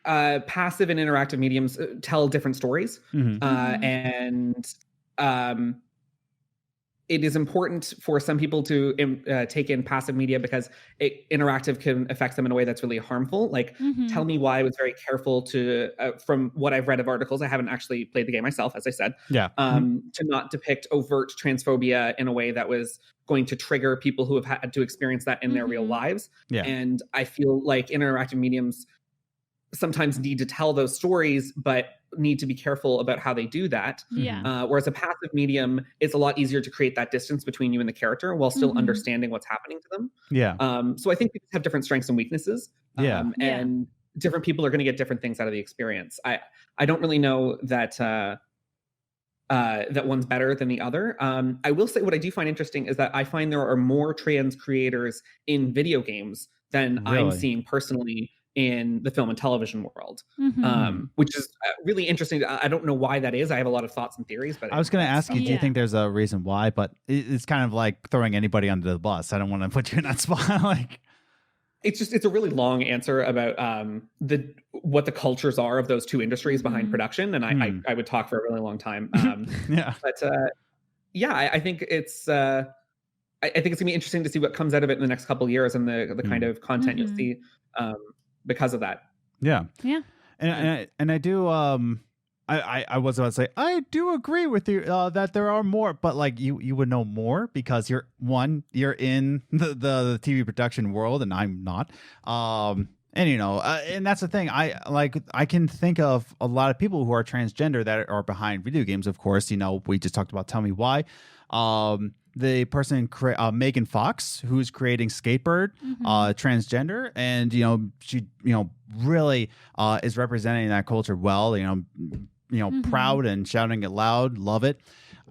passive and interactive mediums tell different stories, and it is important for some people to take in passive media because interactive can affect them in a way that's really harmful. Like, Tell Me Why was very careful to, from what I've read of articles, I haven't actually played the game myself, as I said, to not depict overt transphobia in a way that was going to trigger people who have had to experience that in their real lives. And I feel like interactive mediums sometimes need to tell those stories, but need to be careful about how they do that. Whereas a passive medium, it's a lot easier to create that distance between you and the character while still understanding what's happening to them. So I think we have different strengths and weaknesses. And different people are going to get different things out of the experience. I don't really know that that one's better than the other. I will say what I do find interesting is that I find there are more trans creators in video games than I'm seeing personally in the film and television world, which is really interesting. I don't know why that is. I have a lot of thoughts and theories, but I was going to ask you, do you think there's a reason why? But it's kind of like throwing anybody under the bus. I don't want to put you in that spot. Like, it's a really long answer about what the cultures are of those two industries behind production, and I would talk for a really long time. But I think it's I think it's gonna be interesting to see what comes out of it in the next couple of years and the kind of content you'll see because of that. And I do I was about to say I do agree with you that there are more, but like you would know more because you're in the TV production world and I'm not. And and that's the thing. I can think of a lot of people who are transgender that are behind video games. Of course, we just talked about Tell Me Why. The person Megan Fox, who's creating Skatebird, transgender, and she really is representing that culture well. Proud and shouting it loud, love it,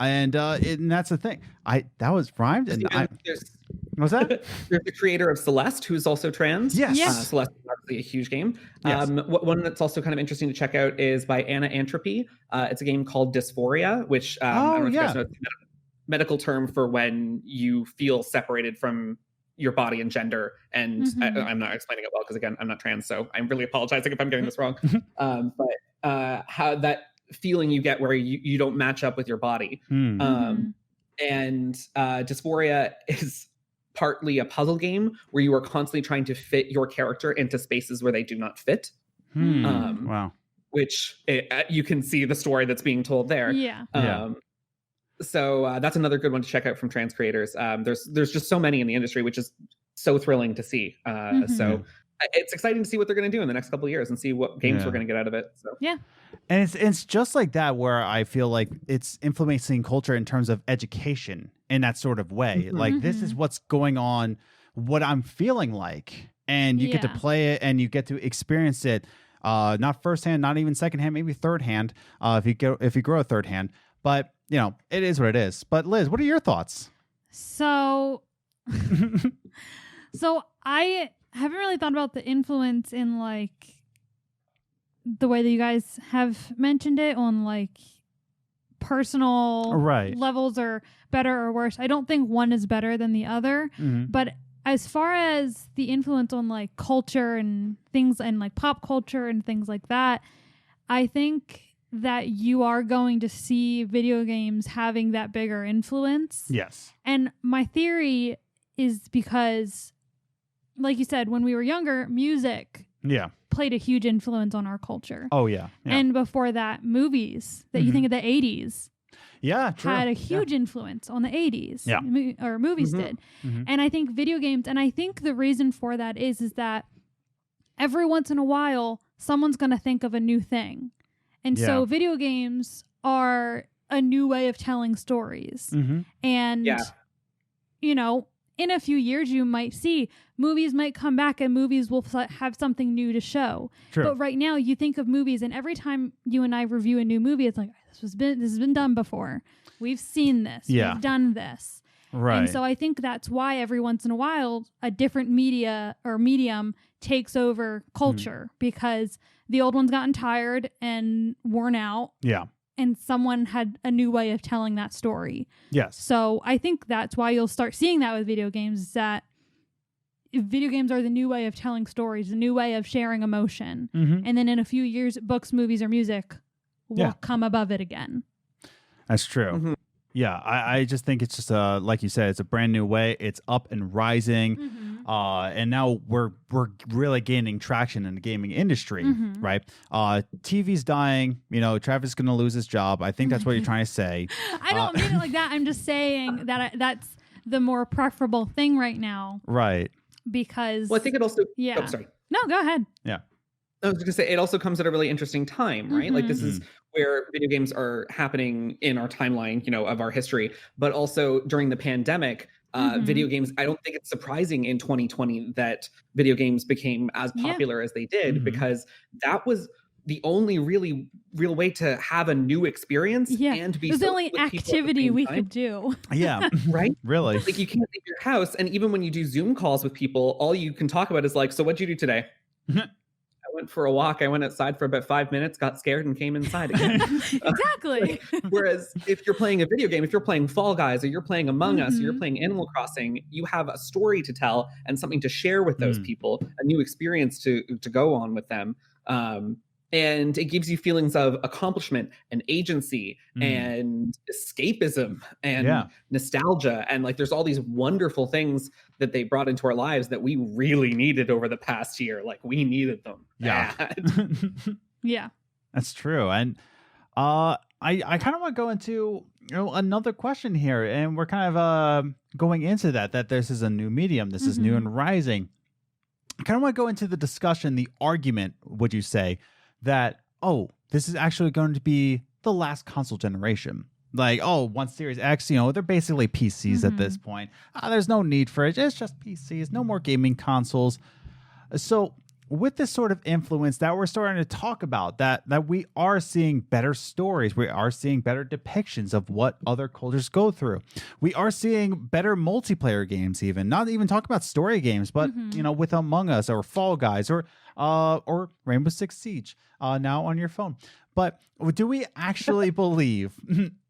and that's the thing. That was rhymed, and what's that? There's the creator of Celeste, who's also trans. Yes. Celeste is obviously a huge game. One that's also kind of interesting to check out is by Anna Entropy. It's a game called Dysphoria, which I don't know if you guys know, it's a medical term for when you feel separated from your body and gender. And I'm not explaining it well because, again, I'm not trans, so I'm really apologizing if I'm getting this wrong. But how that feeling you get where you don't match up with your body. And Dysphoria is partly a puzzle game where you are constantly trying to fit your character into spaces where they do not fit. Wow. Which you can see the story that's being told there. So that's another good one to check out from trans creators. There's just so many in the industry, which is so thrilling to see. So it's exciting to see what they're going to do in the next couple of years and see what games we're going to get out of it. So and it's just like that where I feel like it's influencing culture in terms of education in that sort of way. Like this is what's going on, what I'm feeling like, and you get to play it and you get to experience it, not firsthand, not even secondhand, maybe third hand, if you grow a third hand. But it is what it is. But Liz, what are your thoughts? So I haven't really thought about the influence in like the way that you guys have mentioned it on like personal levels or better or worse. I don't think one is better than the other. But as far as the influence on like culture and things and like pop culture and things like that, I think that you are going to see video games having that bigger influence. Yes. And my theory is because, like you said, when we were younger, music played a huge influence on our culture. Oh, yeah. And before that, movies that you think of the 80s had a huge influence on the 80s. Or movies did. And I think video games, and I think the reason for that is that every once in a while, someone's going to think of a new thing. And so video games are a new way of telling stories. And, in a few years, you might see movies might come back and movies will have something new to show. But right now, you think of movies, and every time you and I review a new movie, it's like, this has been done before. We've seen this. We've done this. And so I think that's why every once in a while, a different media or medium takes over culture because the old one's gotten tired and worn out. And someone had a new way of telling that story. So I think that's why you'll start seeing that with video games, is that video games are the new way of telling stories, the new way of sharing emotion. And then in a few years, books, movies, or music will come above it again. That's true. Yeah, I just think it's just like you said, it's a brand new way. It's up and rising, and now we're really gaining traction in the gaming industry, right? TV's dying. You know, Travis is going to lose his job. I think that's what you're trying to say. I don't mean it like that. I'm just saying that that's the more preferable thing right now, Right. because Well, I think it also. Yeah. Oh, sorry. No, go ahead. Yeah. I was going to say it also comes at a really interesting time, right? Like this is where video games are happening in our timeline, you know, of our history, but also during the pandemic, video games. I don't think it's surprising in 2020 that video games became as popular as they did, because that was the only really real way to have a new experience and be. It was the only activity we could do. Yeah. Right. Really. Like you can't leave your house, and even when you do Zoom calls with people, all you can talk about is like, so what'd you do today? I went for a walk. I went outside for about 5 minutes, got scared, and came inside again. Exactly. Whereas if you're playing a video game, if you're playing Fall Guys, or you're playing Among Us, or you're playing Animal Crossing, you have a story to tell and something to share with those people, a new experience to go on with them. And it gives you feelings of accomplishment and agency and escapism and nostalgia. And like, there's all these wonderful things that they brought into our lives that we really needed over the past year. Like, we needed them. Bad. Yeah. That's true. And I kind of want to go into another question here, and we're kind of going into that this is a new medium. This is new and rising. I kind of want to go into the discussion, the argument, would you say, that, this is actually going to be the last console generation. Like, once Series X, they're basically PCs at this point. There's no need for it. It's just PCs, no more gaming consoles. So with this sort of influence that we're starting to talk about, that we are seeing better stories, we are seeing better depictions of what other cultures go through. We are seeing better multiplayer games, even not even talk about story games, but with Among Us or Fall Guys or Rainbow Six Siege now on your phone. But do we actually believe,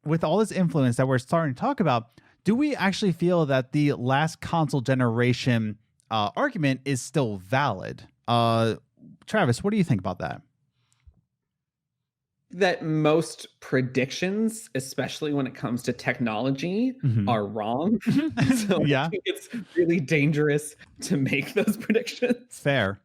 with all this influence that we're starting to talk about, do we actually feel that the last console generation argument is still valid? Travis, what do you think about that? That most predictions, especially when it comes to technology, are wrong. So I think it's really dangerous to make those predictions. Fair.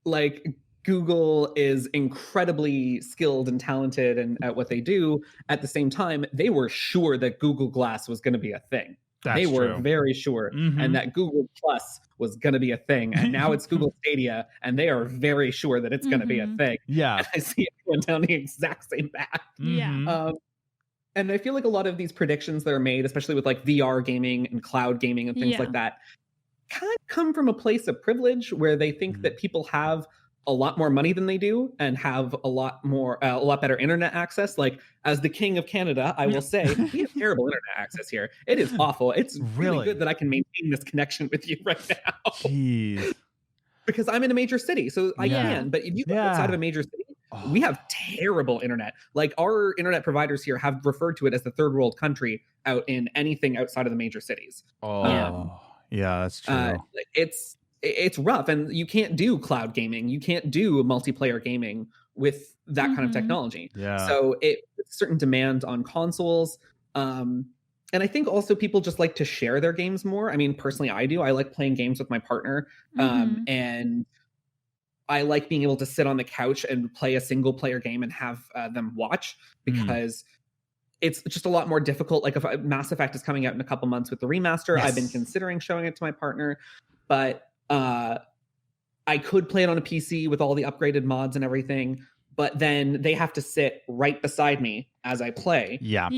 Like, Google is incredibly skilled and talented and at what they do. At the same time, they were sure that Google Glass was going to be a thing. They were very sure, and that Google Plus was going to be a thing. And now it's Google Stadia, and they are very sure that it's going to be a thing. Yeah. And I see it going down the exact same path. Yeah. And I feel like a lot of these predictions that are made, especially with like VR gaming and cloud gaming and things like that, kind of come from a place of privilege where they think that people have a lot more money than they do and have a lot better internet access. Like, as the king of Canada, I will say we have terrible internet access here. It is awful. It's really good that I can maintain this connection with you right now. Jeez. Because I'm in a major city, so I can. But if you go outside of a major city, we have terrible internet. Like, our internet providers here have referred to it as the third world country out in anything outside of the major cities. Yeah, that's true. It's rough, and you can't do cloud gaming. You can't do multiplayer gaming with that kind of technology. Yeah. So it puts a certain demand on consoles. And I think also people just like to share their games more. I mean, personally, I do. I like playing games with my partner. And I like being able to sit on the couch and play a single player game and have them watch, because it's just a lot more difficult. Like, if Mass Effect is coming out in a couple months with the remaster, I've been considering showing it to my partner, but I could play it on a PC with all the upgraded mods and everything, but then they have to sit right beside me as I play. To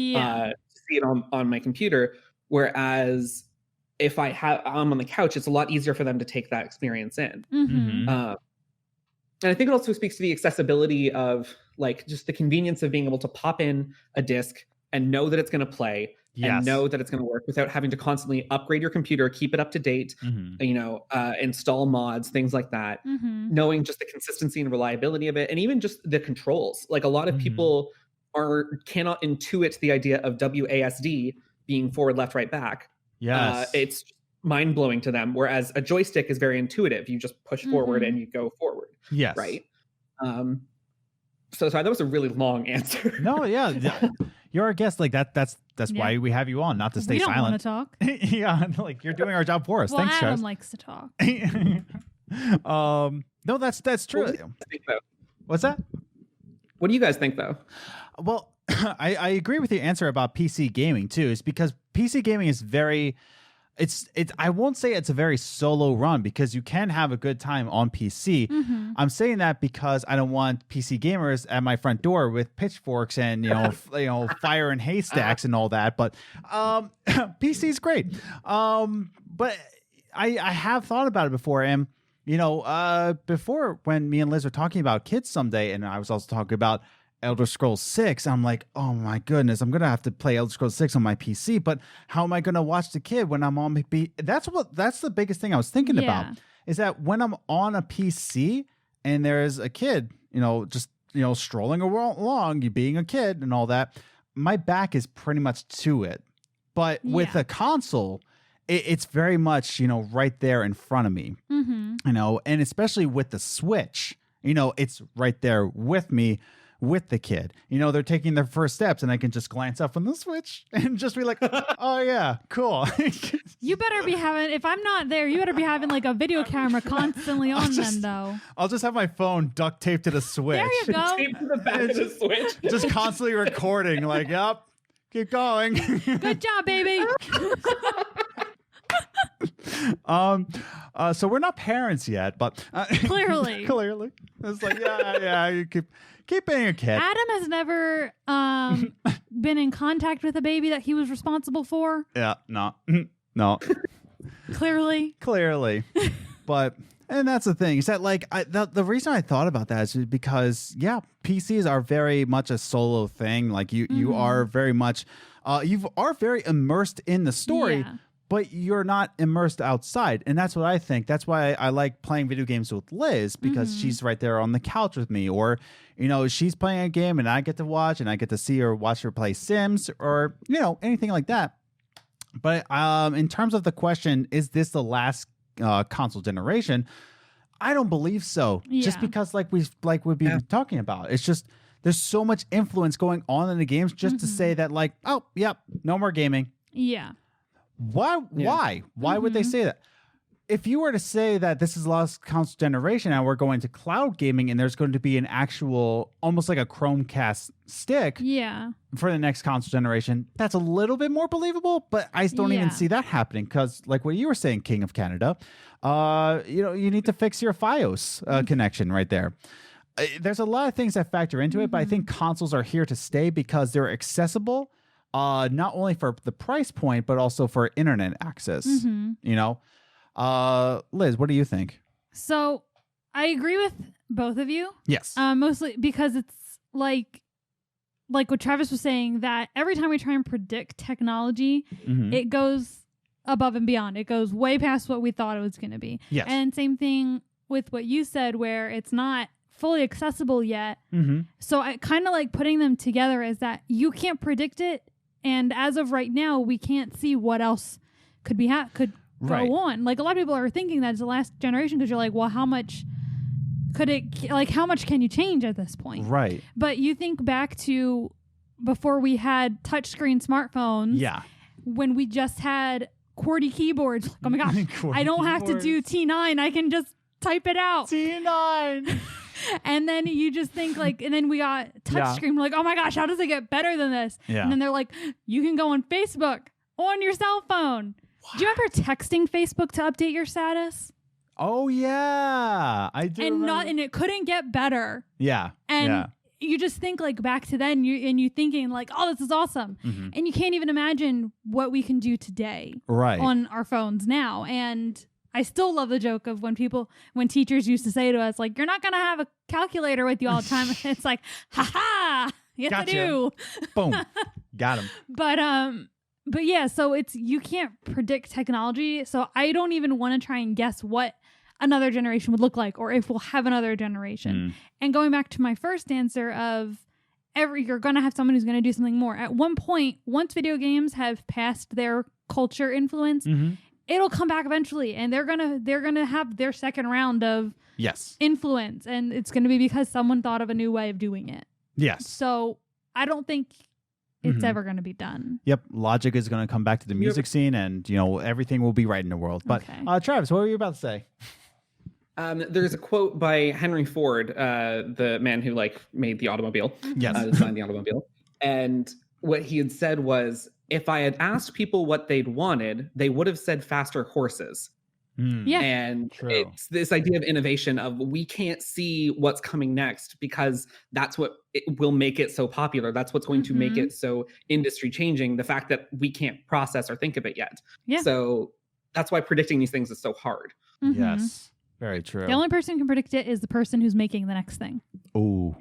see it on my computer. Whereas if I'm on the couch, it's a lot easier for them to take that experience in. And I think it also speaks to the accessibility of, like, just the convenience of being able to pop in a disc and know that it's going to play. And know that it's going to work without having to constantly upgrade your computer, keep it up to date, install mods, things like that. Knowing just the consistency and reliability of it, and even just the controls. Like, a lot of people cannot intuit the idea of WASD being forward, left, right, back. It's mind blowing to them. Whereas a joystick is very intuitive. You just push forward and you go forward. Right. So sorry, that was a really long answer. No, you're our guest. Like that's Yeah. why we have you on, not to stay we don't want silent. to talk. Yeah, like you're doing our job for us. Well, Thanks, Adam Chaz. likes to talk. No, that's true. What do you guys think, though? What's that? What do you guys think, though? Well, I agree with your answer about PC gaming too. Is because PC gaming is very, it's I won't say it's a very solo run because you can have a good time on PC. Mm-hmm. I'm saying that because I don't want PC gamers at my front door with pitchforks and fire and haystacks and all that. But PC is great. But I have thought about it before, and before when me and Liz were talking about kids someday, and I was also talking about Elder Scrolls 6, I'm like, oh my goodness, I'm gonna have to play Elder Scrolls 6 on my PC, but how am I gonna watch the kid when I'm on my That's the biggest thing I was thinking about, is that when I'm on a PC and there's a kid, just strolling along, you being a kid and all that, my back is pretty much to it. But with a console, it's very much, right there in front of me, and especially with the Switch, it's right there with me, with the kid. They're taking their first steps and I can just glance up on the Switch and just be like, oh yeah, cool. You better be having, if I'm not there, you better be having like a video camera constantly on them though. I'll just have my phone duct taped to the Switch. There you go. Tape to the back of the Switch. Just constantly recording like, yep, keep going. Good job, baby. So we're not parents yet, but Clearly. It's like, yeah, you keep being a kid. Adam has never been in contact with a baby that he was responsible for. Yeah, no. Clearly. But, and that's the thing, is that like, the reason I thought about that is because, PCs are very much a solo thing. Like you are very much, you are very immersed in the story. Yeah. But you're not immersed outside. And that's what I think. That's why I like playing video games with Liz, because she's right there on the couch with me. Or, she's playing a game and I get to watch and I get to see her, watch her play Sims or, anything like that. But in terms of the question, is this the last console generation? I don't believe so. Yeah. Just because like we've been talking about. It's just there's so much influence going on in the games just to say that like, oh, yep, no more gaming. Yeah. Why would they say that? If you were to say that this is the last console generation and we're going to cloud gaming and there's going to be an actual, almost like a Chromecast stick for the next console generation, that's a little bit more believable, but I don't even see that happening because like what you were saying, King of Canada, you need to fix your FiOS connection right there. There's a lot of things that factor into it, but I think consoles are here to stay because they're accessible. Not only for the price point, but also for internet access, Liz, what do you think? So I agree with both of you. Yes. Mostly because it's like what Travis was saying, that every time we try and predict technology, it goes above and beyond. It goes way past what we thought it was going to be. Yes. And same thing with what you said, where it's not fully accessible yet. So I kind of like putting them together is that you can't predict it. And as of right now, we can't see what else could go on. Like a lot of people are thinking that it's the last generation because you're like, well, how much can you change at this point? Right. But you think back to before we had touchscreen smartphones. Yeah. When we just had QWERTY keyboards. Like, oh my gosh, I don't have to do T9. I can just type it out. T9. And then you just think like, and then we got touchscreen. We're like, oh my gosh, how does it get better than this? Yeah. And then they're like, you can go on Facebook on your cell phone. What? Do you remember texting Facebook to update your status? Oh yeah, I do. And it couldn't get better. Yeah. And you just think like back to then, you thinking like, oh, this is awesome, and you can't even imagine what we can do today, on our phones now. And I still love the joke of when teachers used to say to us, like, you're not going to have a calculator with you all the time. It's like, ha, yes, gotcha. I do. Boom. Got him. But yeah, so you can't predict technology. So I don't even want to try and guess what another generation would look like or if we'll have another generation. And going back to my first answer of you're going to have someone who's going to do something more. At one point, once video games have passed their culture influence, it'll come back eventually, and they're gonna have their second round of influence, and it's gonna be because someone thought of a new way of doing it. Yes. So I don't think it's ever going to be done. Yep, logic is going to come back to the music scene, and everything will be right in the world. But Okay. Travis, what were you about to say? There's a quote by Henry Ford, the man who made the automobile, Yes. designed the automobile, and what he had said was, if I had asked people what they'd wanted, they would have said faster horses. Yeah. And True. it's this idea of innovation of we can't see what's coming next because that's what it will make it so popular. That's what's going to make it so industry changing. The fact that we can't process or think of it yet. Yeah. So that's why predicting these things is so hard. Mhm. Yes, very true. The only person who can predict it is the person who's making the next thing. Ooh,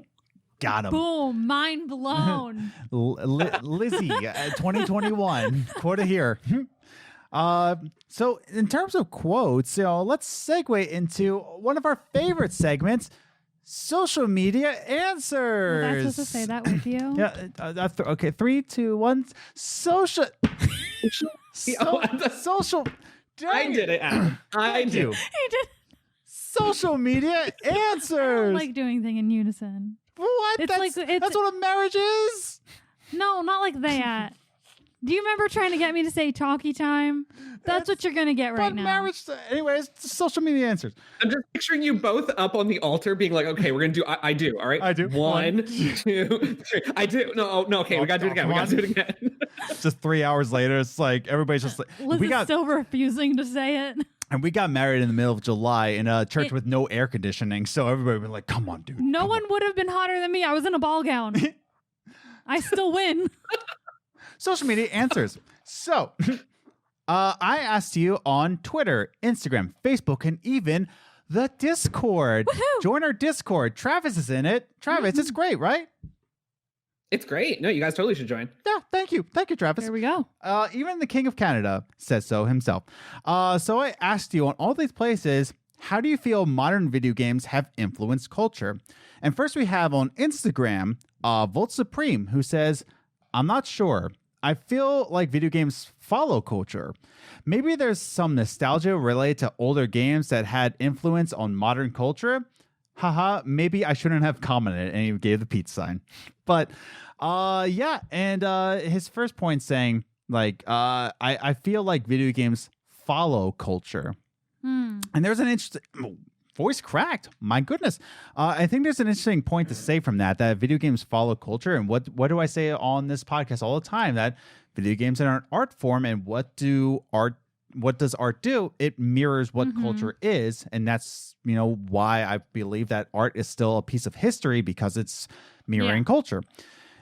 got him. Boom, mind blown. Lizzie, 2021, quote here. So in terms of quotes, let's segue into one of our favorite segments, social media answers. Was I supposed to say that with you? Yeah. Okay. 3, 2, 1. Social. Social. I did it, Adam. I Thank did. you. He did. Social media answers. I don't like doing things in unison. What? It's That's what a marriage is. No, not like that. Do you remember trying to get me to say talkie time? That's what you're going to get right But now. marriage, anyways, social media answers. I'm just picturing you both up on the altar being like, okay, we're going to do, I do. All right. I do. 1, 2, 3. I do. No. Okay. We got to do it again. We got to do it again. Just 3 hours later, it's like everybody's just like Liz is still refusing to say it. and we got married in the middle of July in a church with no air conditioning. So everybody was like, "Come on, dude." No one would have been hotter than me. I was in a ball gown. I still win. Social media answers. So, I asked you on Twitter, Instagram, Facebook, and even the Discord. Woohoo! Join our Discord. Travis is in it. Travis, it's great, right? It's great. No, you guys totally should join. Yeah, thank you. Thank you, Travis. There we go. Even the King of Canada says so himself. So I asked you on all these places, how do you feel modern video games have influenced culture? And first we have on Instagram, Volt Supreme, who says, I'm not sure. I feel like video games follow culture. Maybe there's some nostalgia related to older games that had influence on modern culture. Haha, maybe I shouldn't have commented, and he gave the pizza sign. But yeah, and his first point saying, like, I feel like video games follow culture. And there's an interesting voice cracked. My goodness. I think there's an interesting point to say from that video games follow culture. And what do I say on this podcast all the time? That video games are an art form, and what does art do? It mirrors what culture is. And that's, why I believe that art is still a piece of history, because it's mirroring culture.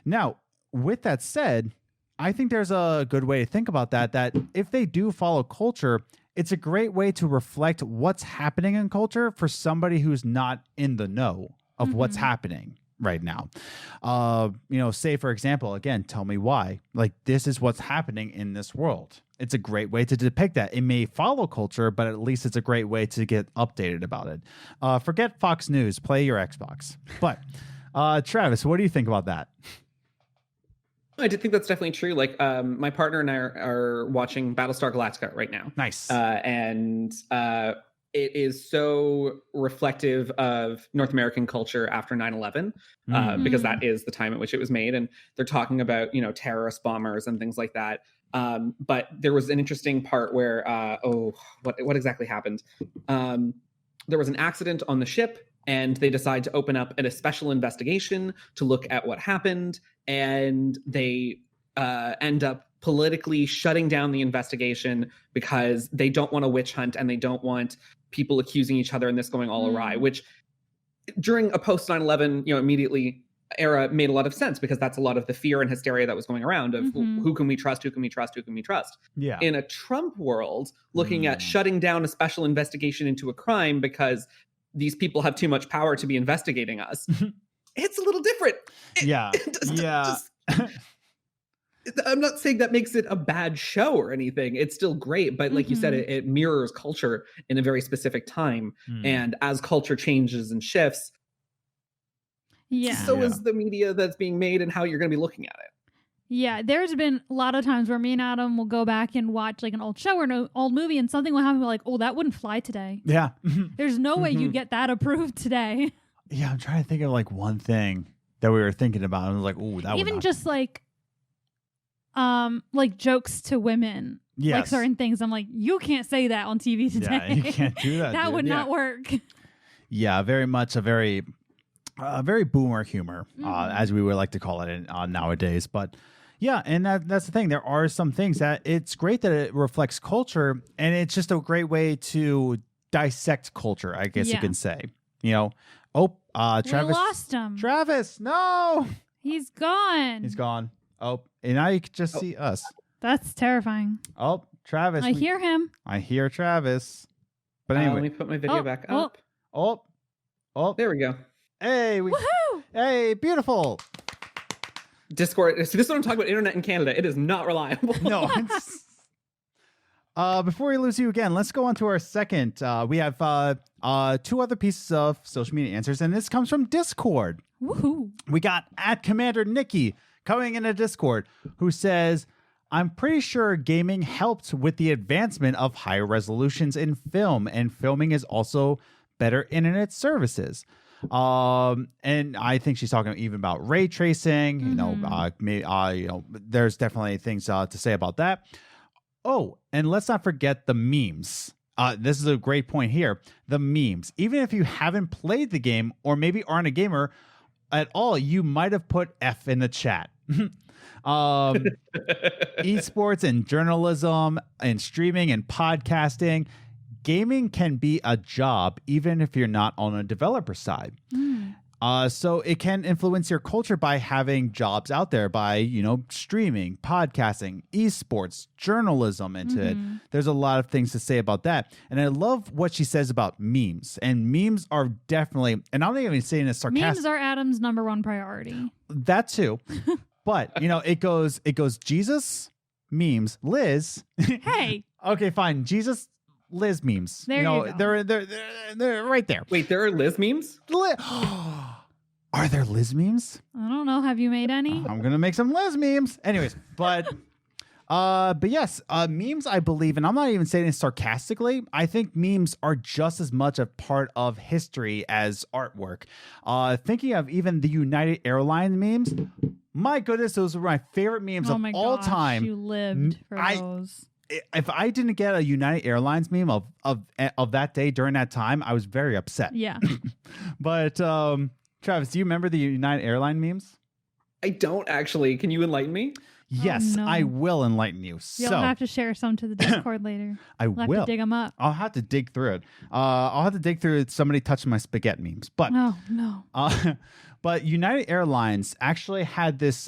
Now, with that said, I think there's a good way to think about that if they do follow culture, it's a great way to reflect what's happening in culture for somebody who's not in the know of what's happening right now. Say, for example, again, tell me why. Like, this is what's happening in this world. It's a great way to depict that. It may follow culture, but at least it's a great way to get updated about it. Forget Fox News, play your Xbox. But Travis, what do you think about that? I did think that's definitely true. Like, my partner and I are watching Battlestar Galactica right now. Nice. And it is so reflective of North American culture after 9/11, because that is the time at which it was made. And they're talking about, terrorist bombers and things like that. But there was an interesting part where, what exactly happened? There was an accident on the ship, and they decide to open up a special investigation to look at what happened. And they end up politically shutting down the investigation because they don't want a witch hunt, and they don't want people accusing each other and this going all awry, which during a post 9/11, immediately era made a lot of sense, because that's a lot of the fear and hysteria that was going around of who can we trust, who can we trust, who can we trust. Yeah. In a Trump world, looking at shutting down a special investigation into a crime because these people have too much power to be investigating us, it's a little different. I'm not saying that makes it a bad show or anything. It's still great, but like you said, it mirrors culture in a very specific time. And as culture changes and shifts, so is the media that's being made and how you're going to be looking at it. Yeah, there's been a lot of times where me and Adam will go back and watch like an old show or an old movie, and something will happen. We're like, oh, that wouldn't fly today. Yeah. There's no way you'd get that approved today. Yeah, I'm trying to think of like one thing that we were thinking about. I was like, oh, that would even not. just like like jokes to women. Yes. Like certain things. I'm like, you can't say that on TV today. Yeah, you can't do that. That dude. would Yeah. not work. Yeah, very much a very boomer humor, as we would like to call it nowadays. But yeah, and that's the thing. There are some things that it's great that it reflects culture, and it's just a great way to dissect culture, I guess you Yeah. can say. You know, Travis. We lost him. Travis, no, He's gone. he's gone. Oh, and now you can just see us. That's terrifying. Oh, Travis. I hear him. I hear Travis. But Let anyway. me put my video back up. Oh, There we go. hey, Woohoo! hey, beautiful. Discord. So this is what I'm talking about. Internet in Canada. It is not reliable. No. Before we lose you again, let's go on to our second. We have two other pieces of social media answers, and this comes from Discord. Woohoo. We got @Commander Nikki coming into Discord, who says, I'm pretty sure gaming helped with the advancement of higher resolutions in film, and filming is also better internet services. And I think she's talking even about ray tracing. You know, there's definitely things to say about that. Oh, and let's not forget the memes. This is a great point here. The memes. Even if you haven't played the game or maybe aren't a gamer at all, you might have put F in the chat. Esports and journalism and streaming and podcasting. Gaming can be a job even if you're not on a developer side. So it can influence your culture by having jobs out there, by, you know, streaming, podcasting, esports, journalism into it. There's a lot of things to say about that. And I love what she says about memes. And memes are definitely, and I'm not even saying this sarcastic. Memes are Adam's #1 priority. That too. But, you know, it goes Jesus, memes, Liz. Hey. Okay, fine. Jesus, Liz memes. There you know, you go. they're right there. Wait, there are Liz memes? Are there Liz memes? I don't know. Have you made any? I'm gonna make some Liz memes. Anyways, but yes, memes, I believe, and I'm not even saying it sarcastically. I think memes are just as much a part of history as artwork. Thinking of even the United Airlines memes. My goodness, those were my favorite memes Oh of my all gosh, time. You lived for those. If I didn't get a United Airlines meme of that day during that time, I was very upset. Yeah. But Travis, do you remember the United Airlines memes? I don't actually. Can you enlighten me? Yes, no. I will enlighten you. You'll have to share some to the Discord later. I We'll have will. to dig them up. I'll have to dig through it. I'll have to dig through somebody touching my spaghetti memes. But Oh, no. but United Airlines actually had this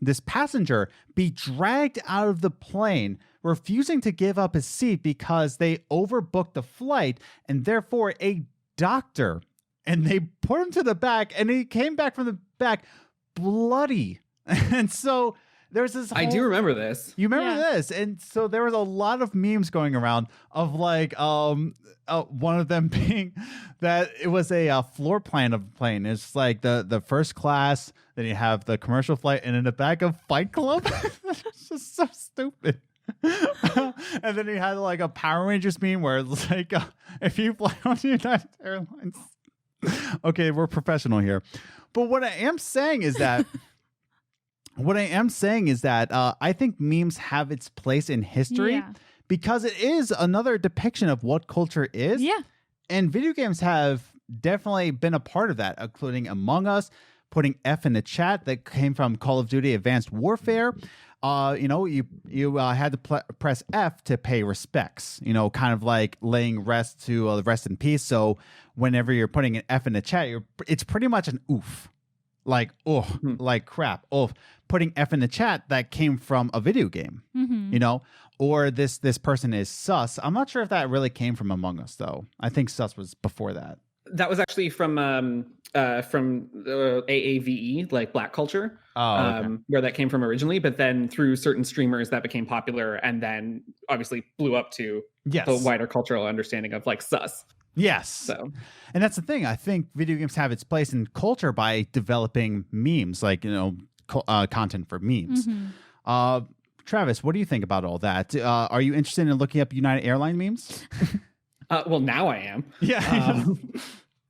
this passenger be dragged out of the plane, refusing to give up his seat because they overbooked the flight, and therefore a doctor, and they put him to the back, and he came back from the back bloody. And so there's this I do remember this. You remember Yeah. this? And so there was a lot of memes going around of like one of them being that it was a floor plan of a plane. It's like the first class, then you have the commercial flight, and in the back of Fight Club. It's just so stupid. And then you had like a Power Rangers meme where it's like if you fly on United Airlines. Okay, we're professional here. But what I am saying is that I think memes have its place in history Yeah. because it is another depiction of what culture is. Yeah. And video games have definitely been a part of that, including Among Us, putting F in the chat that came from Call of Duty Advanced Warfare. You had to press F to pay respects, you know, kind of like laying rest to rest in peace. So whenever you're putting an F in the chat, it's pretty much an oof. Like, like crap. Oh, putting F in the chat that came from a video game, you know, or this person is sus. I'm not sure if that really came from Among Us, though. I think sus was before that. That was actually from AAVE, like Black culture, where that came from originally. But then through certain streamers, that became popular, and then obviously blew up to the wider cultural understanding of like sus. Yes. So, and that's the thing. I think video games have its place in culture by developing memes, like, you know, content for memes. Travis, what do you think about all that? Are you interested in looking up United Airlines memes? well, now I am. Yeah.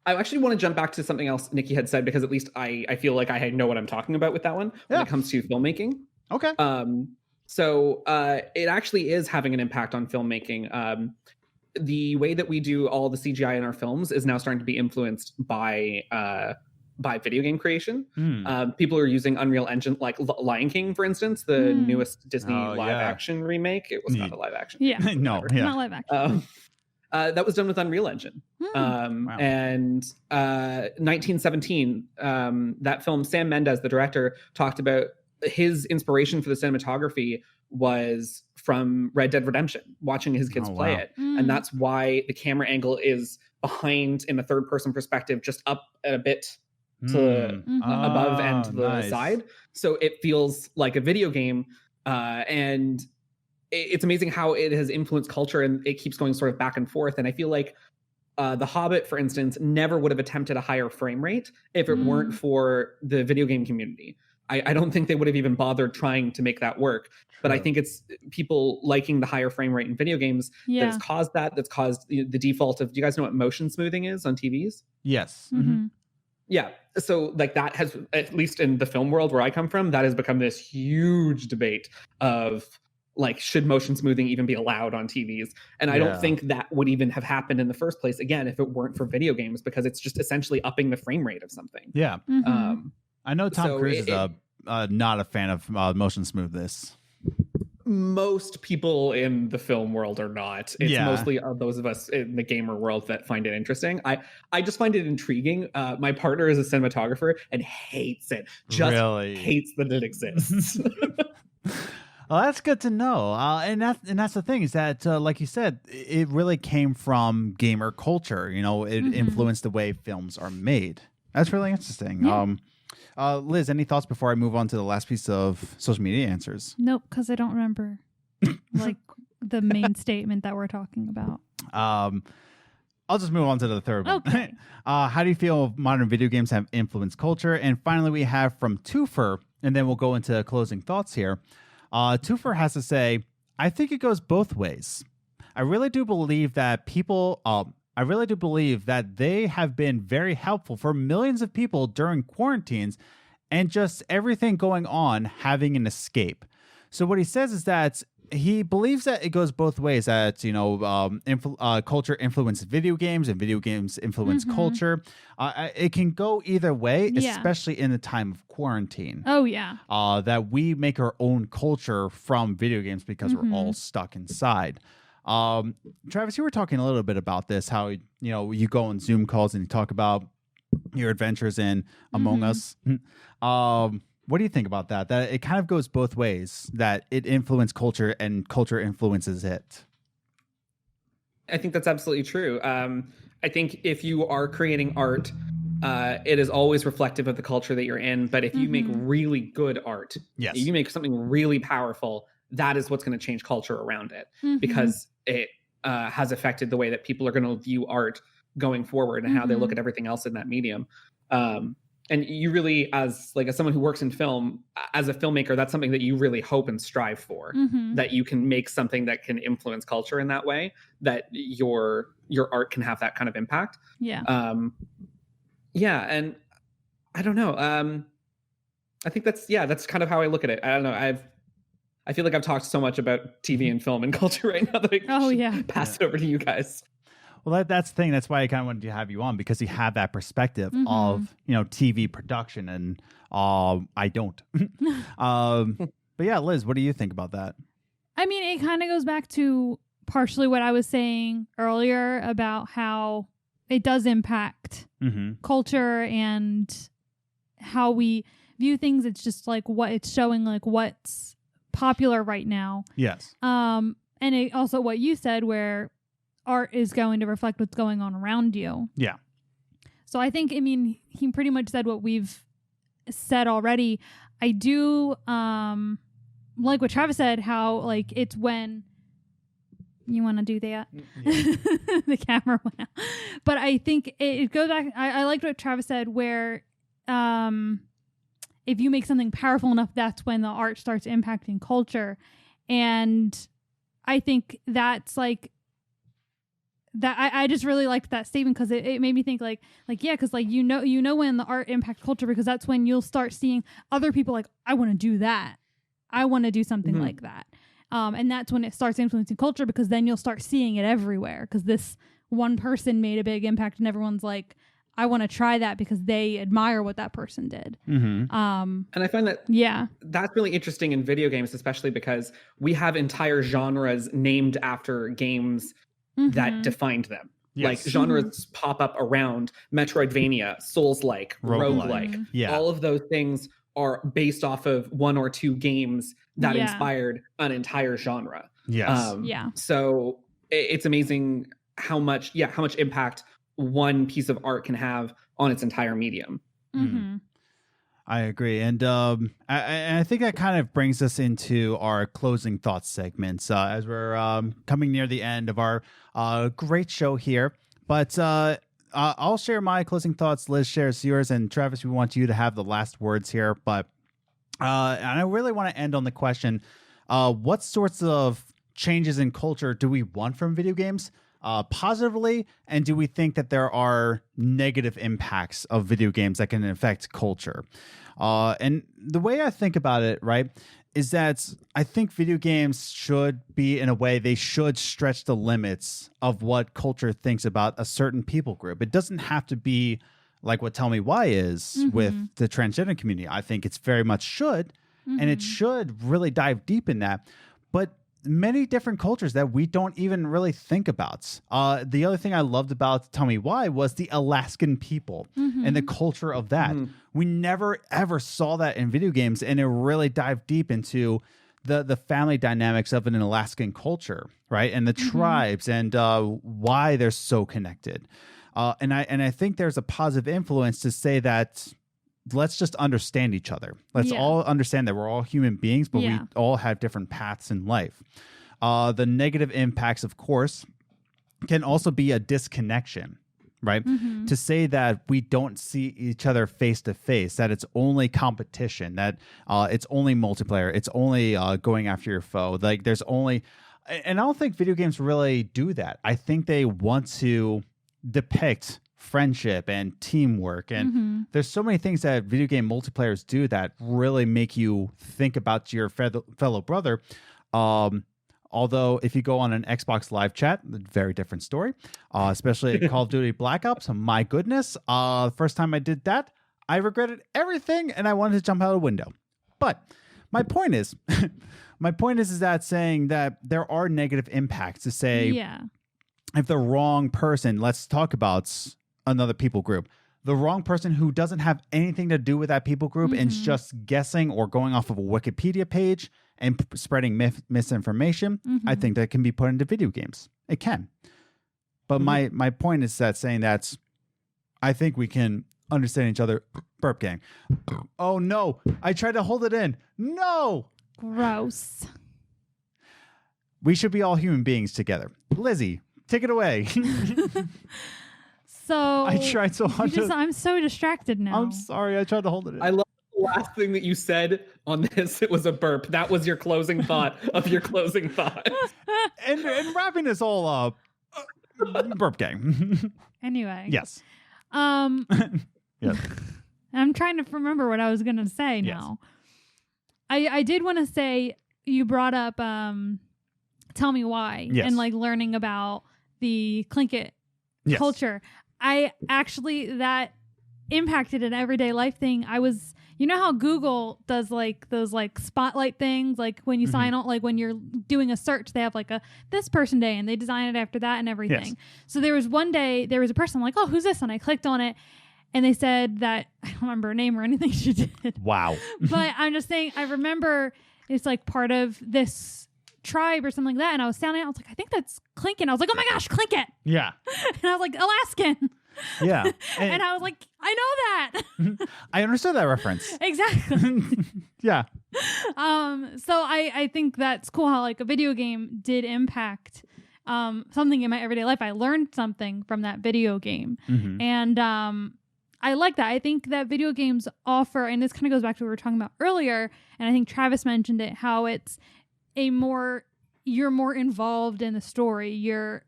I actually want to jump back to something else Nikki had said, because at least I feel like I know what I'm talking about with that one when it comes to filmmaking. Okay. So it actually is having an impact on filmmaking. The way that we do all the CGI in our films is now starting to be influenced by video game creation. People are using Unreal Engine, like Lion King, for instance, the newest Disney live action remake. It was not a live action. Yeah. No, yeah. Not live action. That was done with Unreal Engine. Wow. And 1917, that film, Sam Mendes, the director, talked about his inspiration for the cinematography was from Red Dead Redemption, watching his kids play it. And that's why the camera angle is behind in a third person perspective, just up a bit to above and to the side. So it feels like a video game. And it's amazing how it has influenced culture, and it keeps going sort of back and forth. And I feel like The Hobbit, for instance, never would have attempted a higher frame rate if it weren't for the video game community. I don't think they would have even bothered trying to make that work. But I think it's people liking the higher frame rate in video games that's caused that. That's caused the default of, do you guys know what motion smoothing is on TVs? Yes. Yeah. So like that has, at least in the film world where I come from, that has become this huge debate of like, should motion smoothing even be allowed on TVs? And I don't think that would even have happened in the first place, again, if it weren't for video games, because it's just essentially upping the frame rate of something. Yeah. I know Tom Cruise is not a fan of motion smoothness. Most people in the film world are not. It's mostly those of us in the gamer world that find it interesting. I just find it intriguing. My partner is a cinematographer and hates it. Just hates that it exists. Well, that's good to know. And that's the thing is that, like you said, it really came from gamer culture. You know, it influenced the way films are made. That's really interesting. Yeah. Liz, any thoughts before I move on to the last piece of social media answers? Nope, because I don't remember like the main statement that we're talking about. I'll just move on to the third one. Okay. How do you feel modern video games have influenced culture? And finally, we have from Twofer, and then we'll go into closing thoughts here. Twofer has to say, I think it goes both ways. I really do believe that they have been very helpful for millions of people during quarantines and just everything going on, having an escape. So what he says is that he believes that it goes both ways, that, you know, culture influences video games and video games influence culture. It can go either way, especially in the time of quarantine. Oh, yeah. That we make our own culture from video games because we're all stuck inside. Travis, you were talking a little bit about this, how, you know, you go on Zoom calls and you talk about your adventures in Among Us. What do you think about that? That it kind of goes both ways, that it influences culture and culture influences it. I think that's absolutely true. I think if you are creating art, it is always reflective of the culture that you're in. But if you make really good art, if you make something really powerful, that is what's going to change culture around it, because it has affected the way that people are going to view art going forward and how they look at everything else in that medium. And you really, as someone who works in film, as a filmmaker, that's something that you really hope and strive for, that you can make something that can influence culture in that way, that your art can have that kind of impact. Yeah. And I don't know. I think that's kind of how I look at it. I don't know. I feel like I've talked so much about TV and film and culture right now that I pass it over to you guys. Well, that's the thing. That's why I kind of wanted to have you on, because you have that perspective of, you know, TV production, and I don't. But yeah, Liz, what do you think about that? I mean, it kind of goes back to partially what I was saying earlier about how it does impact culture and how we view things. It's just like what it's showing, like what's popular right now. Yes. And it also what you said, where art is going to reflect what's going on around you. Yeah. So I think, I mean, he pretty much said what we've said already. I do like what Travis said, how like it's when you want to do that. Yeah. The camera went out. But I think it goes back. I liked what Travis said, where if you make something powerful enough, that's when the art starts impacting culture. And I think that's like that. I just really liked that statement, because it made me think like yeah, because like you know when the art impacts culture, because that's when you'll start seeing other people like, I want to do that. I want to do something like that. And that's when it starts influencing culture, because then you'll start seeing it everywhere, because this one person made a big impact and everyone's like, I want to try that because they admire what that person did. And I find that that's really interesting in video games, especially because we have entire genres named after games that defined them. Like genres pop up around Metroidvania, Souls-like, roguelike. All of those things are based off of one or two games that inspired an entire genre. So it's amazing how much impact one piece of art can have on its entire medium. I agree. And I think that kind of brings us into our closing thoughts segments as we're coming near the end of our great show here. But I'll share my closing thoughts. Liz shares yours. And Travis, we want you to have the last words here. But and I really want to end on the question, what sorts of changes in culture do we want from video games? Positively, and do we think that there are negative impacts of video games that can affect culture? And the way I think about it, right, is that I think video games should be, in a way, they should stretch the limits of what culture thinks about a certain people group. It doesn't have to be like what Tell Me Why is with the transgender community. I think it's very much should, and it should really dive deep in that. But many different cultures that we don't even really think about. The other thing I loved about Tell Me Why was the Alaskan people and the culture of that. We never ever saw that in video games, and it really dived deep into the family dynamics of an Alaskan culture, right? And the tribes and why they're so connected. And I think there's a positive influence to say that let's just understand each other. Let's all understand that we're all human beings, but we all have different paths in life. The negative impacts, of course, can also be a disconnection, right? To say that we don't see each other face to face, that it's only competition, that it's only multiplayer, it's only going after your foe. Like there's only, and I don't think video games really do that. I think they want to depict friendship and teamwork, and there's so many things that video game multiplayers do that really make you think about your fellow brother. Although if you go on an Xbox live chat, very different story, especially at Call of Duty Black Ops. My goodness, first time I did that, I regretted everything and I wanted to jump out a window. But my point is that saying that there are negative impacts, to say if the wrong person, let's talk about another people group, the wrong person who doesn't have anything to do with that people group and is just guessing or going off of a Wikipedia page and spreading misinformation, I think that can be put into video games. It can. But my point is that saying that I think we can understand each other. Burp gang. Oh no, I tried to hold it in. No. Gross. We should be all human beings together. Lizzie, take it away. So I tried so hard. I'm so distracted now. I'm sorry. I tried to hold it in. I love the last thing that you said on this. It was a burp. That was your closing thought of your closing thought. and wrapping this all up, burp gang. Anyway. Yes. Yes. I'm trying to remember what I was going to say now. I did want to say, you brought up Tell Me Why and like learning about the Clinket culture. I actually, that impacted an everyday life thing. You know how Google does like those like spotlight things, like when you sign on, like when you're doing a search, they have like a this person day and they design it after that and everything. Yes. So there was one day, there was a person, I'm like, oh, who's this? And I clicked on it and they said that, I don't remember her name or anything she did. Wow. But I'm just saying, I remember it's like part of this tribe or something like that. And I was sounding, I was like, I think that's Clinket. I was like, oh my gosh, Clinket. Yeah. And I was like, Alaskan. Yeah. And I was like, I know that. I understood that reference. Exactly. Yeah. So I think that's cool how like a video game did impact something in my everyday life. I learned something from that video game. And I like that. I think that video games offer, and this kind of goes back to what we were talking about earlier, and I think Travis mentioned it, how it's you're more involved in the story. You're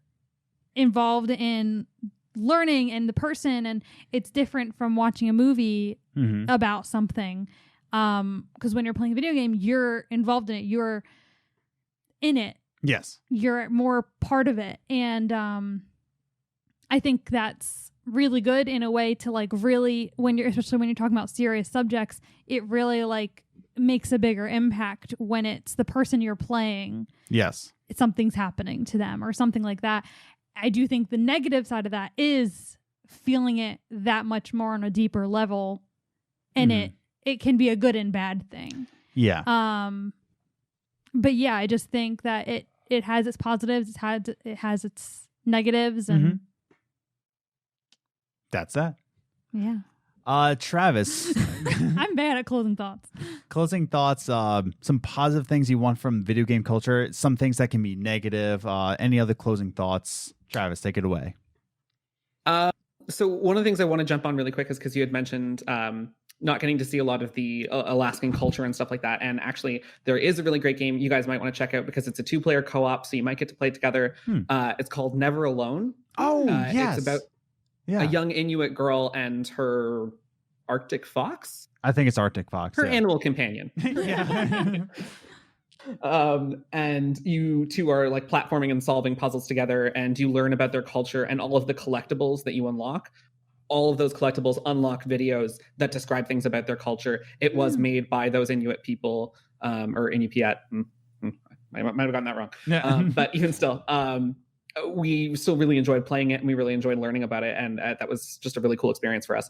involved in learning and the person, and it's different from watching a movie about something. Because when you're playing a video game, you're involved in it. You're in it. Yes. You're more part of it. And I think that's really good in a way to like really, especially when you're talking about serious subjects, it really like makes a bigger impact when it's the person you're playing. Yes. Something's happening to them or something like that. I do think the negative side of that is feeling it that much more on a deeper level, and it can be a good and bad thing. Yeah. But yeah, I just think that it has its positives, it has its negatives, and that's that. Yeah. Travis. I'm bad at closing thoughts. Closing thoughts, some positive things you want from video game culture, some things that can be negative, any other closing thoughts? Travis, take it away. So one of the things I want to jump on really quick is because you had mentioned not getting to see a lot of the Alaskan culture and stuff like that. And actually, there is a really great game you guys might want to check out because it's a 2-player co-op, so you might get to play it together. It's called Never Alone. Oh, yes. It's about a young Inuit girl and her Arctic fox. I think it's Arctic fox. Her animal companion. And you two are like platforming and solving puzzles together, and you learn about their culture and all of the collectibles that you unlock. All of those collectibles unlock videos that describe things about their culture. It was made by those Inuit people, or Inupiat. I might have gotten that wrong. Yeah. But even still, we still really enjoyed playing it, and we really enjoyed learning about it. And that was just a really cool experience for us.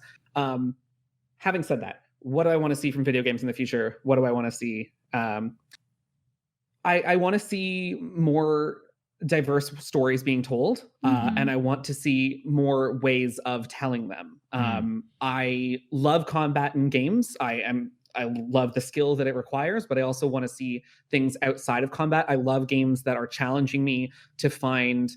Having said that, what do I want to see from video games in the future? What do I want to see? I want to see more diverse stories being told, and I want to see more ways of telling them. I love combat in games. I love the skill that it requires, but I also want to see things outside of combat. I love games that are challenging me to find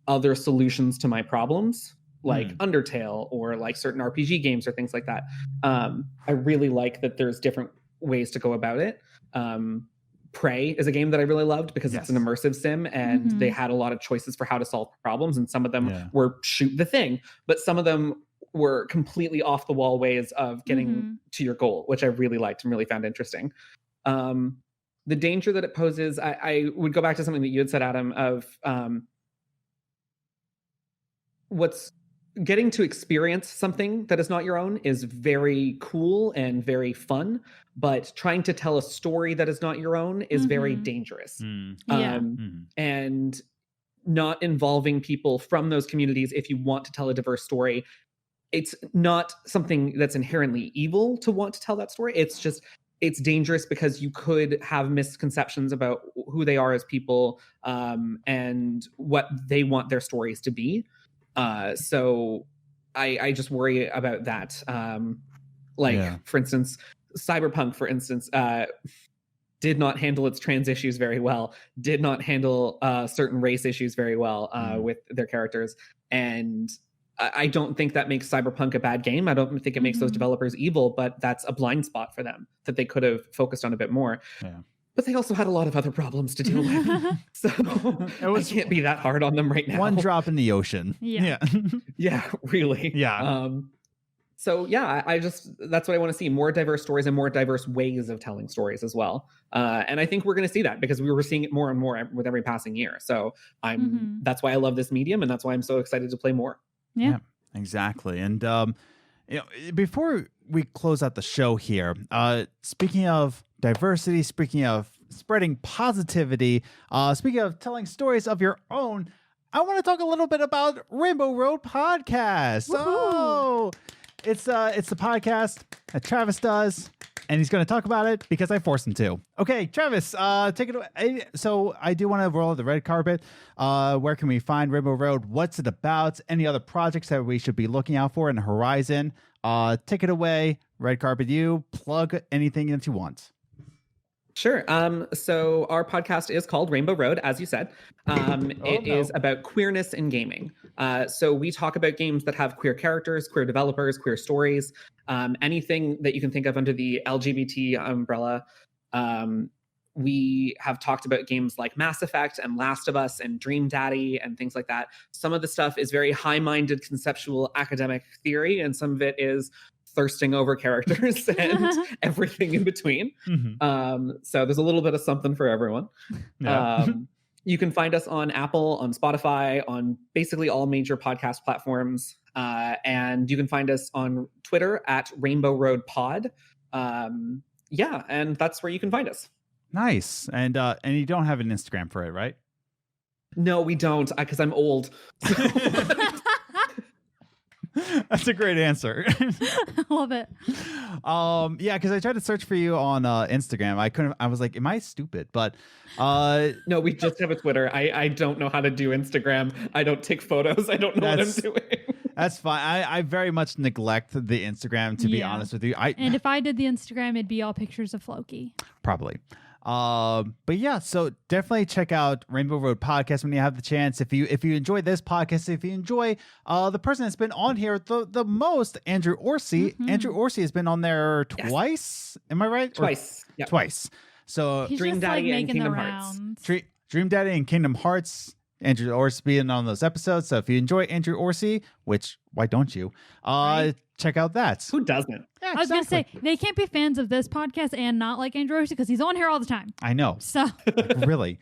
other solutions to my problems, like Undertale or like certain RPG games or things like that. I really like that there's different ways to go about it. Prey is a game that I really loved because it's an immersive sim, and they had a lot of choices for how to solve problems, and some of them were shoot the thing, but some of them were completely off the wall ways of getting to your goal, which I really liked and really found interesting. The danger that it poses, I would go back to something that you had said, Adam, of what's getting to experience something that is not your own is very cool and very fun, but trying to tell a story that is not your own is very dangerous. And not involving people from those communities if you want to tell a diverse story. It's not something that's inherently evil to want to tell that story. It's just, it's dangerous because you could have misconceptions about who they are as people, and what they want their stories to be. So I just worry about that. For instance, Cyberpunk, for instance, did not handle its trans issues very well, did not handle certain race issues very well with their characters. And I don't think that makes Cyberpunk a bad game. I don't think it makes those developers evil, but that's a blind spot for them that they could have focused on a bit more. Yeah. But they also had a lot of other problems to deal with. So I can't be that hard on them right now. One drop in the ocean. Yeah. Yeah, really. Yeah. So yeah, I just, that's what I want to see, more diverse stories and more diverse ways of telling stories as well. And I think we're going to see that because we were seeing it more and more with every passing year. So that's why I love this medium, and that's why I'm so excited to play more. Yeah, exactly. And before we close out the show here, speaking of diversity, speaking of spreading positivity, speaking of telling stories of your own, I want to talk a little bit about Rainbow Road Podcast. Woo-hoo. Oh, it's the podcast that Travis does, and he's going to talk about it because I forced him to. Okay, Travis, take it away. So I do want to roll the red carpet. Where can we find Rainbow Road? What's it about? Any other projects that we should be looking out for in the horizon? Take it away. Red carpet, you plug anything that you want. Sure. So our podcast is called Rainbow Road, as you said. It is about queerness in gaming. So we talk about games that have queer characters, queer developers, queer stories, anything that you can think of under the LGBT umbrella. We have talked about games like Mass Effect and Last of Us and Dream Daddy and things like that. Some of the stuff is very high-minded, conceptual, academic theory, and some of it is thirsting over characters and everything in between. So there's a little bit of something for everyone. Yeah. You can find us on Apple, on Spotify, on basically all major podcast platforms. And you can find us on Twitter at Rainbow Road Pod. Yeah, and that's where you can find us. Nice. And you don't have an Instagram for it, right? No, we don't, because I'm old. That's a great answer. I love it. Yeah, because I tried to search for you on Instagram. I couldn't. I was like, am I stupid? But no, we just have a Twitter. I don't know how to do Instagram. I don't take photos. I don't know what I'm doing. That's fine. I very much neglect the Instagram, to be honest with you. And if I did the Instagram, it'd be all pictures of Floki. Probably. But yeah, so definitely check out Rainbow Road Podcast when you have the chance. If you enjoy this podcast, if you enjoy the person that's been on here the most, Andrew Orsi. Andrew Orsi has been on there twice. Am I right? Twice. Yep. Twice. So He's Dream just Daddy like and making the Kingdom Hearts. rounds. Dream Daddy and Kingdom Hearts. Andrew Orsi being on those episodes. So if you enjoy Andrew Orsi, which why don't you? Check out that. Who doesn't? Yeah, I was gonna say they can't be fans of this podcast and not like Andrew Orsi because he's on here all the time. I know. So really.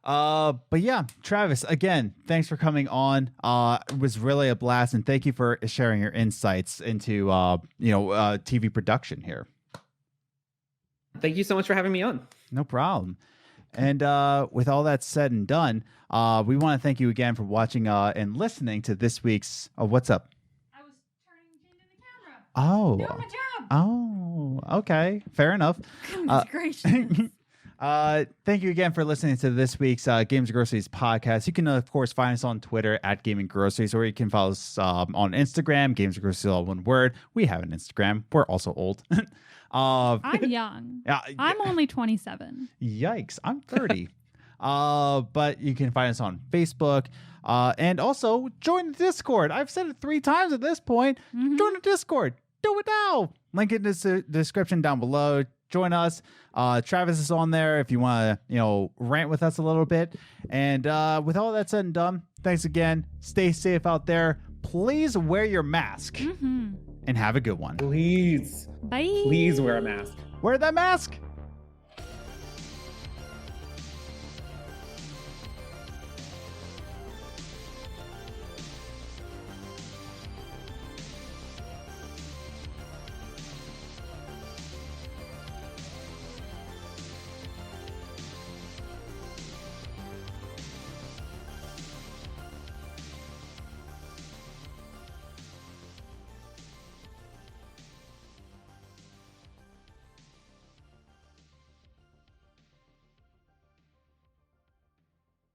But yeah, Travis, again, thanks for coming on. It was really a blast, and thank you for sharing your insights into TV production here. Thank you so much for having me on. No problem. And with all that said and done, we want to thank you again for watching and listening to this week's What's Up? I was turning into the camera. Oh. Doing my job. Oh, okay. Fair enough. Goodness gracious. Thank you again for listening to this week's Games and Groceries podcast. You can, of course, find us on Twitter at Gaming Groceries, or you can follow us on Instagram, Games and Groceries, all one word. We have an Instagram. We're also old. I'm young. I'm only 27. Yikes. I'm 30. But you can find us on Facebook. And also join the Discord. I've said it 3 times at this point. Join the Discord. Do it now. Link in the description down below. Join us. Travis is on there if you want to, rant with us a little bit. And with all that said and done, thanks again. Stay safe out there. Please wear your mask and have a good one. Please. Bye. Please wear a mask. Wear that mask.